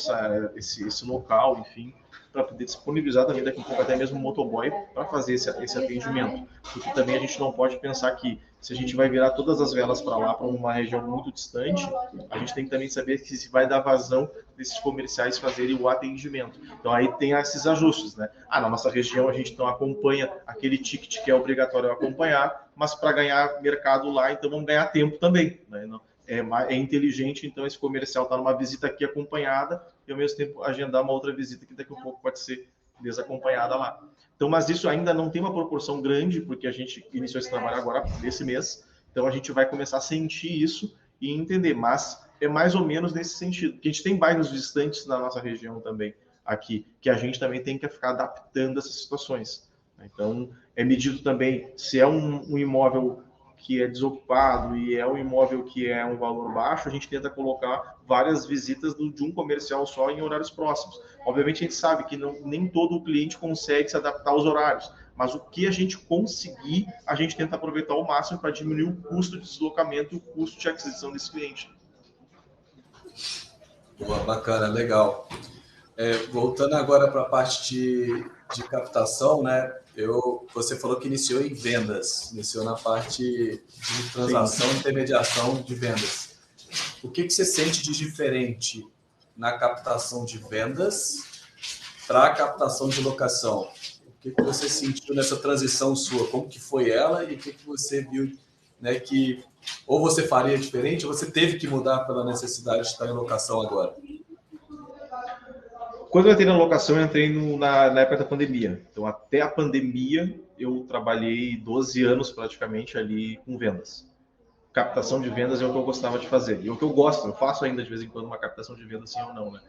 esse local, enfim, para poder disponibilizar também daqui a pouco até mesmo um motoboy para fazer esse atendimento. Porque também a gente não pode pensar que se a gente vai virar todas as velas para lá, para uma região muito distante, a gente tem que também saber que se vai dar vazão desses comerciais fazerem o atendimento. Então aí tem esses ajustes, né? Na nossa região a gente não acompanha aquele ticket que é obrigatório acompanhar, mas para ganhar mercado lá, então vamos ganhar tempo também, né? É inteligente, então, esse comercial estar numa visita aqui acompanhada e, ao mesmo tempo, agendar uma outra visita que daqui a pouco pode ser desacompanhada lá. Então, mas isso ainda não tem uma proporção grande, porque a gente iniciou esse trabalho agora, nesse mês, então a gente vai começar a sentir isso e entender, mas é mais ou menos nesse sentido, porque a gente tem bairros distantes na nossa região também, aqui, que a gente também tem que ficar adaptando essas situações. Então, é medido também se é um imóvel que é desocupado e é um imóvel que é um valor baixo, a gente tenta colocar várias visitas de um comercial só em horários próximos. Obviamente, a gente sabe que nem todo o cliente consegue se adaptar aos horários, mas o que a gente conseguir, a gente tenta aproveitar ao máximo para diminuir o custo de deslocamento e o custo de aquisição desse cliente. Boa, bacana, legal. Voltando agora para a parte de captação, né? Você falou que iniciou em vendas, iniciou na parte de transação e intermediação de vendas. O que você sente de diferente na captação de vendas para a captação de locação? O que você sentiu nessa transição sua? Como que foi ela e o que você viu, né, que ou você faria diferente ou você teve que mudar pela necessidade de estar em locação agora? Quando eu entrei na locação, eu entrei na época da pandemia. Então, até a pandemia, eu trabalhei 12 anos praticamente ali com vendas. Captação de vendas é o que eu gostava de fazer. E o que eu gosto, eu faço ainda de vez em quando uma captação de vendas, sim ou não, né?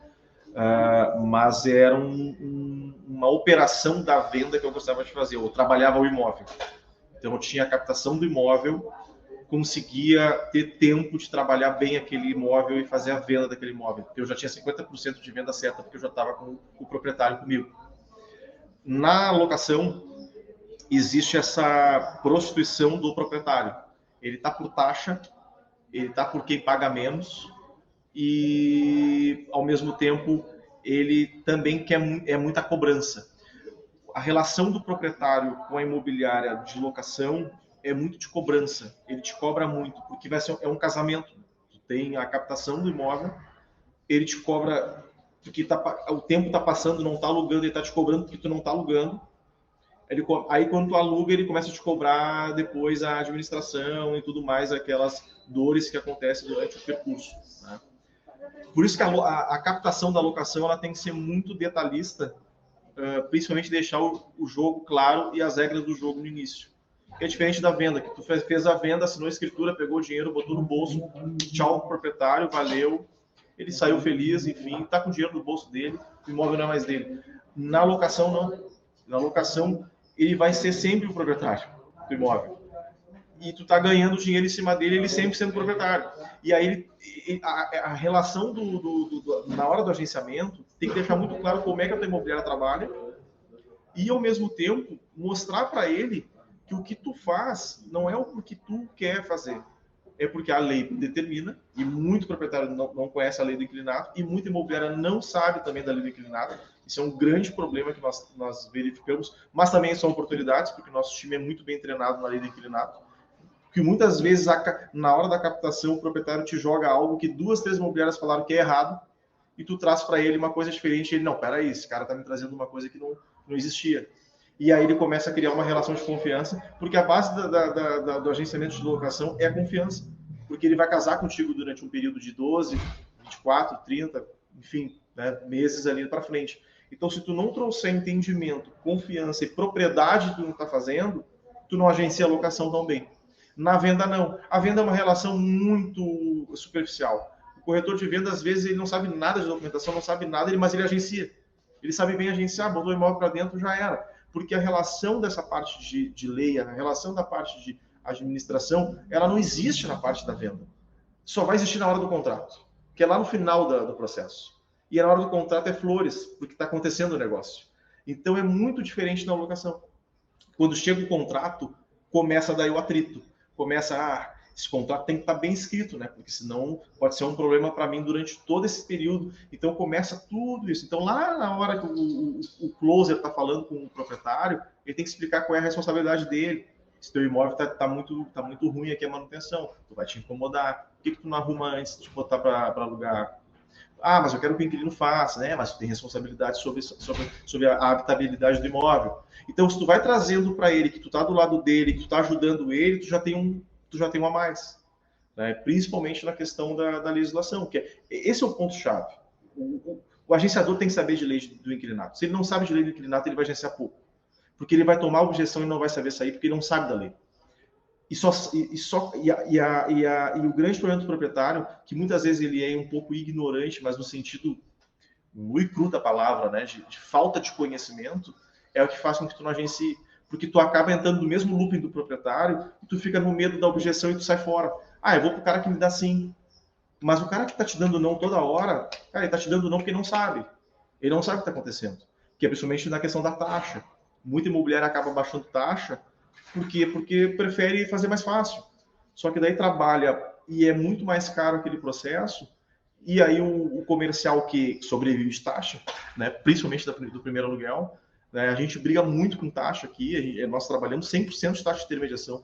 Mas era uma operação da venda que eu gostava de fazer. Eu trabalhava o imóvel. Então, eu tinha a captação do imóvel, conseguia ter tempo de trabalhar bem aquele imóvel e fazer a venda daquele imóvel. Porque eu já tinha 50% de venda certa, porque eu já estava com o proprietário comigo. Na locação, existe essa prostituição do proprietário. Ele está por taxa, ele está por quem paga menos e, ao mesmo tempo, ele também quer muita cobrança. A relação do proprietário com a imobiliária de locação é muito de cobrança. Ele te cobra muito, porque é um casamento. Tu tem a captação do imóvel, ele te cobra porque o tempo está passando, não está alugando, ele está te cobrando porque tu não está alugando. Aí, quando tu aluga, ele começa a te cobrar depois a administração e tudo mais, aquelas dores que acontecem durante o percurso, né? Por isso que a captação da locação ela tem que ser muito detalhista, principalmente deixar o jogo claro e as regras do jogo no início. Que é diferente da venda, que tu fez a venda, assinou a escritura, pegou o dinheiro, botou no bolso, tchau pro proprietário, valeu, ele saiu feliz, enfim, tá com o dinheiro no bolso dele, o imóvel não é mais dele. Na locação, não. Na locação, ele vai ser sempre o proprietário do imóvel. E tu tá ganhando dinheiro em cima dele, ele sempre sendo proprietário. E aí, a relação na hora do agenciamento, tem que deixar muito claro como é que a tua imobiliária trabalha e, ao mesmo tempo, mostrar para ele que o que tu faz não é o que tu quer fazer. É porque a lei determina, e muito proprietário não conhece a lei do inquilinato, e muita imobiliária não sabe também da lei do inquilinato. Isso é um grande problema que nós verificamos, mas também são oportunidades, porque o nosso time é muito bem treinado na lei do inquilinato, que muitas vezes, na hora da captação, o proprietário te joga algo que 2, 3 imobiliárias falaram que é errado, e tu traz para ele uma coisa diferente, e ele, não, peraí, esse cara está me trazendo uma coisa que não existia. E aí ele começa a criar uma relação de confiança, porque a base do agenciamento de locação é a confiança. Porque ele vai casar contigo durante um período de 12, 24, 30, enfim, né, meses ali para frente. Então, se tu não trouxer entendimento, confiança e propriedade do que tu está fazendo, tu não agencia a locação tão bem. Na venda, não. A venda é uma relação muito superficial. O corretor de venda, às vezes, ele não sabe nada de documentação, não sabe nada, mas ele agencia. Ele sabe bem agenciar, botou o imóvel para dentro, já era. Porque a relação dessa parte de lei, a relação da parte de administração, ela não existe na parte da venda. Só vai existir na hora do contrato, que é lá no final do processo. E na hora do contrato é flores, porque está acontecendo o negócio. Então é muito diferente na locação. Quando chega o contrato, começa daí o atrito. Começa, esse contrato tem que estar bem escrito, né? Porque senão pode ser um problema para mim durante todo esse período. Então começa tudo isso. Então lá na hora que o closer está falando com o proprietário, ele tem que explicar qual é a responsabilidade dele. Se teu imóvel tá muito ruim aqui a manutenção, tu vai te incomodar. Por que tu não arruma antes de botar para alugar? Ah, mas eu quero que o inquilino faça, né? Mas tu tem responsabilidade sobre a habitabilidade do imóvel. Então, se tu vai trazendo para ele que tu tá do lado dele, que tu tá ajudando ele, tu já tem um a mais. Né? Principalmente na questão da legislação, esse é o ponto-chave. O agenciador tem que saber de lei do inquilinato. Se ele não sabe de lei do inquilinato, ele vai agenciar pouco. Porque ele vai tomar objeção e não vai saber sair, porque ele não sabe da lei. E o grande problema do proprietário, que muitas vezes ele é um pouco ignorante, mas no sentido muito cru da palavra, né, de falta de conhecimento, é o que faz com que tu não agencie. Porque tu acaba entrando no mesmo looping do proprietário e tu fica no medo da objeção e tu sai fora. Ah, eu vou pro cara que me dá sim. Mas o cara que tá te dando não toda hora, cara, ele tá te dando não porque ele não sabe. Ele não sabe o que está acontecendo. Que é principalmente na questão da taxa. Muita imobiliária acaba baixando taxa. Por quê? Porque prefere fazer mais fácil. Só que daí trabalha e é muito mais caro aquele processo. E aí o comercial que sobrevive de taxa, né, principalmente do primeiro aluguel, né? A gente briga muito com taxa aqui, nós trabalhamos 100% de taxa de intermediação.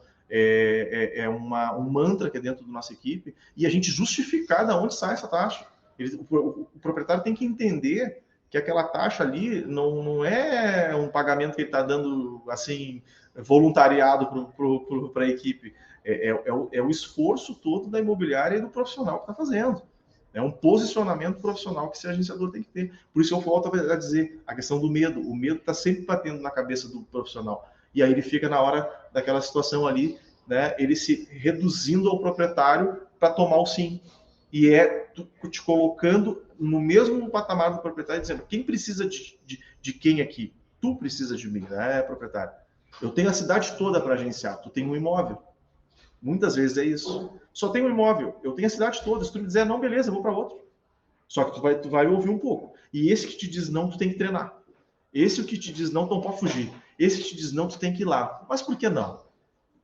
Um mantra que é dentro da nossa equipe, e a gente justificar de onde sai essa taxa. O proprietário tem que entender que aquela taxa ali não é um pagamento que ele está dando assim voluntariado para a equipe. É o esforço todo da imobiliária e do profissional que está fazendo. É um posicionamento profissional que esse agenciador tem que ter. Por isso eu volto a dizer, a questão do medo. O medo está sempre batendo na cabeça do profissional. E aí ele fica na hora daquela situação ali, né, ele se reduzindo ao proprietário para tomar o sim. E te colocando no mesmo patamar do proprietário, dizendo, quem precisa de quem aqui? Tu precisa de mim, né, proprietário? Eu tenho a cidade toda para agenciar, tu tem um imóvel. Muitas vezes é isso. Só tem um imóvel, eu tenho a cidade toda. Se tu me dizer não, beleza, eu vou para outro. Só que tu vai ouvir um pouco. E esse que te diz não, tu tem que treinar. Esse que te diz não, tu não pode fugir. Esse que te diz não, tu tem que ir lá. Mas por que não?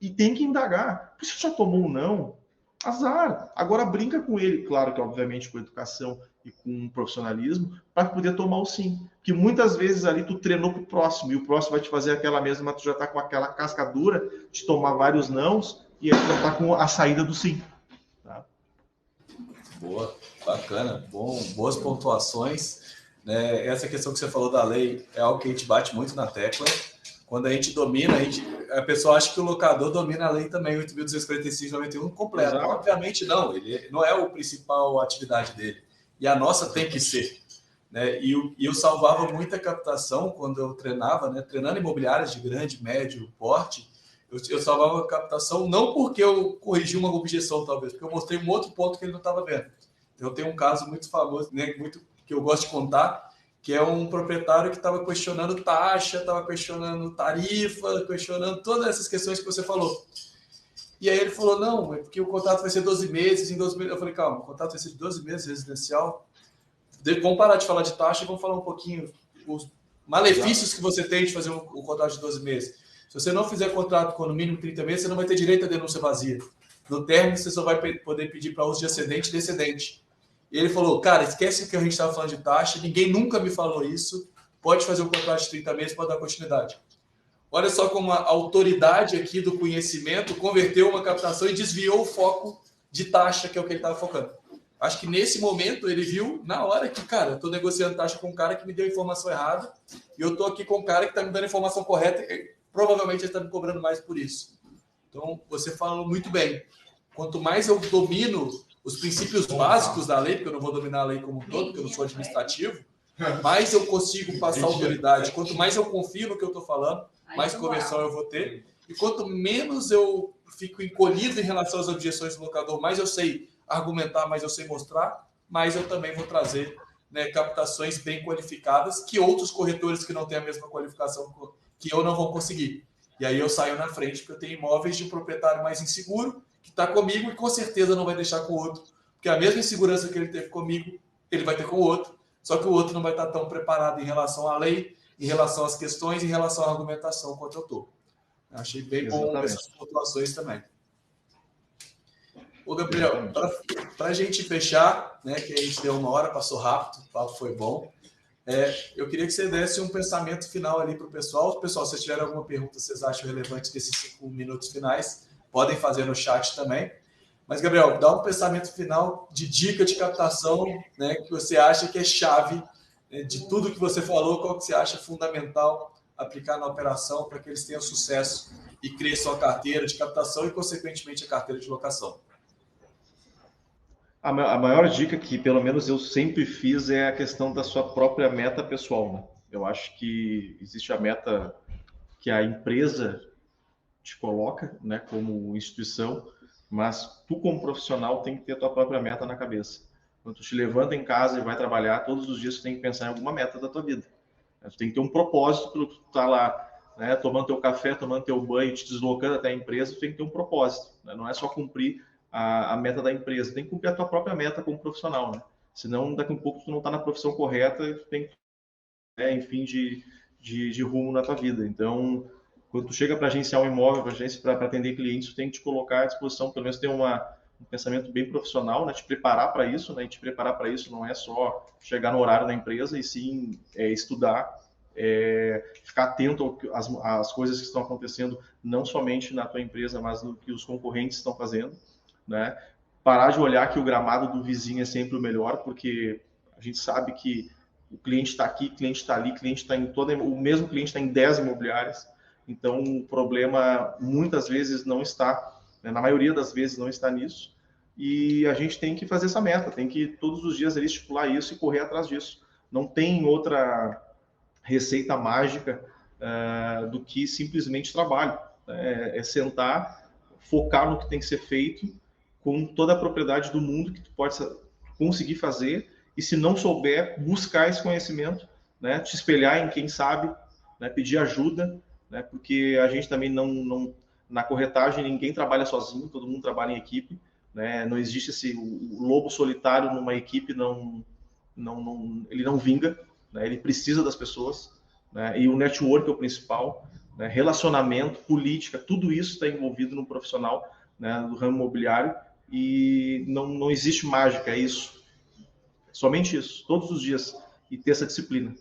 E tem que indagar. Por se já tomou um não, azar. Agora brinca com ele, claro que obviamente com educação e com profissionalismo, para poder tomar o sim. Que muitas vezes ali tu treinou pro próximo, e o próximo vai te fazer aquela mesma, mas tu já tá com aquela casca dura de tomar vários nãos, e aí tu já tá com a saída do sim. Tá? Boa, bacana, boas pontuações. Né? Essa questão que você falou da lei é algo que a gente bate muito na tecla. Quando a gente domina, a pessoa acha que o locador domina a lei também, 8.245/91 completo. Exato. Obviamente não, ele não é a principal atividade dele. E a nossa tem que ser. Né? E eu salvava muita captação quando eu treinava, né? Treinando imobiliárias de grande, médio porte, eu salvava a captação não porque eu corrigi uma objeção, talvez, porque eu mostrei um outro ponto que ele não estava vendo. Eu tenho um caso muito famoso, né? Muito que eu gosto de contar, que é um proprietário que estava questionando taxa, estava questionando tarifa, questionando todas essas questões que você falou. E aí ele falou, não, é porque o contrato vai ser 12 meses, em 12 meses. Eu falei, calma, o contrato vai ser de 12 meses residencial. Vamos parar de falar de taxa e vamos falar um pouquinho os malefícios que você tem de fazer um contrato de 12 meses. Se você não fizer contrato com no mínimo 30 meses, você não vai ter direito à denúncia vazia. No término, você só vai poder pedir para uso de excedente e descendente. E ele falou, cara, esquece que a gente estava falando de taxa, ninguém nunca me falou isso, pode fazer um contrato de 30 meses para dar continuidade. Olha só como a autoridade aqui do conhecimento converteu uma captação e desviou o foco de taxa, que é o que ele estava focando. Acho que nesse momento ele viu na hora que, cara, eu estou negociando taxa com um cara que me deu informação errada e eu estou aqui com um cara que está me dando informação correta e provavelmente ele está me cobrando mais por isso. Então, você falou muito bem. Quanto mais eu domino os princípios básicos da lei, porque eu não vou dominar a lei como um todo, porque eu não sou administrativo, mais eu consigo passar autoridade. Quanto mais eu confio no que eu estou falando, mais conversão eu vou ter. E quanto menos eu fico encolhido em relação às objeções do locador, mais eu sei argumentar, mais eu sei mostrar, mais eu também vou trazer, né, captações bem qualificadas que outros corretores que não têm a mesma qualificação que eu não vão conseguir. E aí eu saio na frente, porque eu tenho imóveis de um proprietário mais inseguro, que está comigo e com certeza não vai deixar com o outro. Porque a mesma insegurança que ele teve comigo, ele vai ter com o outro. Só que o outro não vai estar tão preparado em relação à lei, em relação às questões, em relação à argumentação quanto eu estou. Achei bem bom essas pontuações também. Ô, Gabriel, para a gente fechar, né, que a gente deu 1 hora, passou rápido, o papo foi bom. Eu queria que você desse um pensamento final ali para o pessoal. Pessoal, se tiver alguma pergunta que vocês acham relevante desses 5 minutos finais, podem fazer no chat também. Mas, Gabriel, dá um pensamento final de dica de captação, né, que você acha que é chave, né, de tudo que você falou, qual que você acha fundamental aplicar na operação para que eles tenham sucesso e cresçam a carteira de captação e, consequentemente, a carteira de locação. A maior dica que, pelo menos, eu sempre fiz é a questão da sua própria meta pessoal. Né? Eu acho que existe a meta que a empresa te coloca, né, como instituição, mas tu, como profissional, tem que ter a tua própria meta na cabeça. Quando tu te levanta em casa e vai trabalhar, todos os dias tu tem que pensar em alguma meta da tua vida. Tu tem que ter um propósito para tu estar lá, né, tomando teu café, tomando teu banho, te deslocando até a empresa, tu tem que ter um propósito. Né? Não é só cumprir a meta da empresa, tem que cumprir a tua própria meta como profissional, né? Senão, daqui a um pouco, tu não está na profissão correta e tu tem que, enfim, de rumo na tua vida. Então, quando tu chega para agenciar um imóvel, para atender clientes, tu tem que te colocar à disposição, pelo menos ter um pensamento bem profissional, né? Te preparar para isso, né? E te preparar para isso não é só chegar no horário da empresa, e sim estudar, ficar atento às coisas que estão acontecendo, não somente na tua empresa, mas no que os concorrentes estão fazendo, né? Parar de olhar que o gramado do vizinho é sempre o melhor, porque a gente sabe que o cliente está aqui, o cliente está ali, o cliente está em o mesmo cliente está em 10 imobiliárias, então o problema muitas vezes não está, né, na maioria das vezes não está nisso, e a gente tem que fazer essa meta, tem que todos os dias ali estipular isso e correr atrás disso. Não tem outra receita mágica do que simplesmente trabalho. É sentar, focar no que tem que ser feito com toda a propriedade do mundo que tu pode conseguir fazer, e se não souber, buscar esse conhecimento, né? Te espelhar em quem sabe, né? Pedir ajuda, né? Porque a gente também não na corretagem ninguém trabalha sozinho, todo mundo trabalha em equipe, né? Não existe o lobo solitário numa equipe, ele não vinga, né? Ele precisa das pessoas, né? E o network é o principal, né? Relacionamento, política, tudo isso está envolvido no profissional, né, do ramo imobiliário, e não existe mágica, é isso. Somente isso, todos os dias, e ter essa disciplina.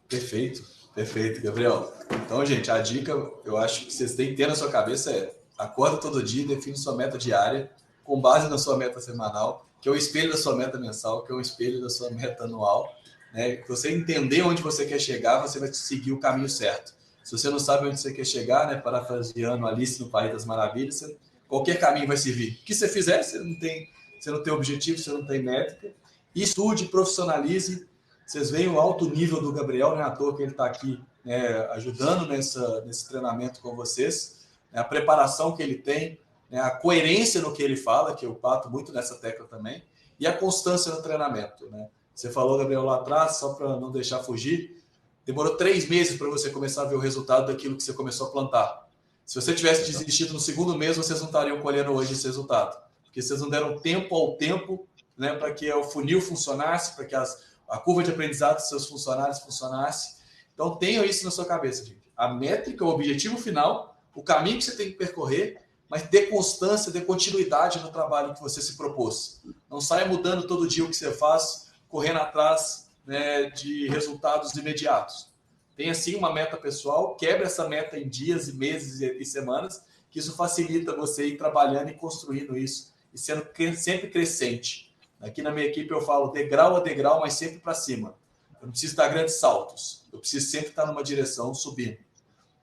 Perfeito, perfeito, Gabriel. Então, gente, a dica, eu acho que vocês têm que ter na sua cabeça acorda todo dia e define sua meta diária com base na sua meta semanal, que é o espelho da sua meta mensal, que é o espelho da sua meta anual, né? Você entender onde você quer chegar, você vai seguir o caminho certo. Se você não sabe onde você quer chegar, né, parafraseando Alice no País das Maravilhas, qualquer caminho vai servir. O que você fizer, você não tem objetivo, você não tem métrica. Estude, profissionalize. Vocês veem o alto nível do Gabriel, não é à toa que ele está aqui, né, ajudando nesse treinamento com vocês, né, a preparação que ele tem, né, a coerência no que ele fala, que eu bato muito nessa tecla também, e a constância no treinamento, né? Você falou, Gabriel, lá atrás, só para não deixar fugir, demorou 3 meses para você começar a ver o resultado daquilo que você começou a plantar. Se você tivesse desistido no segundo mês, vocês não estariam colhendo hoje esse resultado, porque vocês não deram tempo ao tempo, né, para que o funil funcionasse, para que a curva de aprendizado dos seus funcionários funcionasse. Então, tenham isso na sua cabeça, gente. A métrica, o objetivo final, o caminho que você tem que percorrer, mas dê constância, dê continuidade no trabalho que você se propôs. Não saia mudando todo dia o que você faz, correndo atrás, né, de resultados imediatos. Tenha, sim, uma meta pessoal, quebre essa meta em dias, e meses e semanas, que isso facilita você ir trabalhando e construindo isso, e sendo sempre crescente. Aqui na minha equipe eu falo degrau a degrau, mas sempre para cima. Eu não preciso dar grandes saltos. Eu preciso sempre estar numa direção subindo.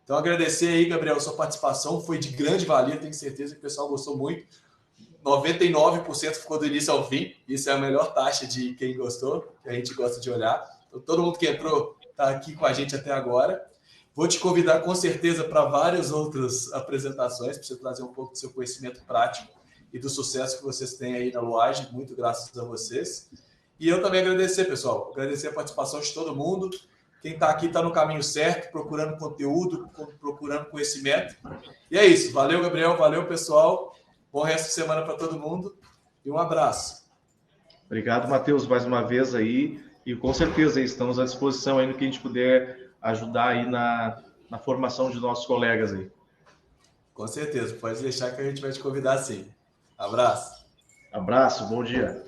Então, agradecer aí, Gabriel, a sua participação. Foi de grande valia, tenho certeza que o pessoal gostou muito. 99% ficou do início ao fim. Isso é a melhor taxa de quem gostou, que a gente gosta de olhar. Então, todo mundo que entrou está aqui com a gente até agora. Vou te convidar, com certeza, para várias outras apresentações, para você trazer um pouco do seu conhecimento prático e do sucesso que vocês têm aí na Loage, muito graças a vocês. E eu também agradecer, pessoal, agradecer a participação de todo mundo. Quem está aqui está no caminho certo, procurando conteúdo, procurando conhecimento. E é isso. Valeu, Gabriel, valeu, pessoal. Bom resto de semana para todo mundo e um abraço. Obrigado, Matheus, mais uma vez aí, e com certeza estamos à disposição aí no que a gente puder ajudar aí na formação de nossos colegas aí. Com certeza, pode deixar que a gente vai te convidar sim. Abraço. Abraço, bom dia.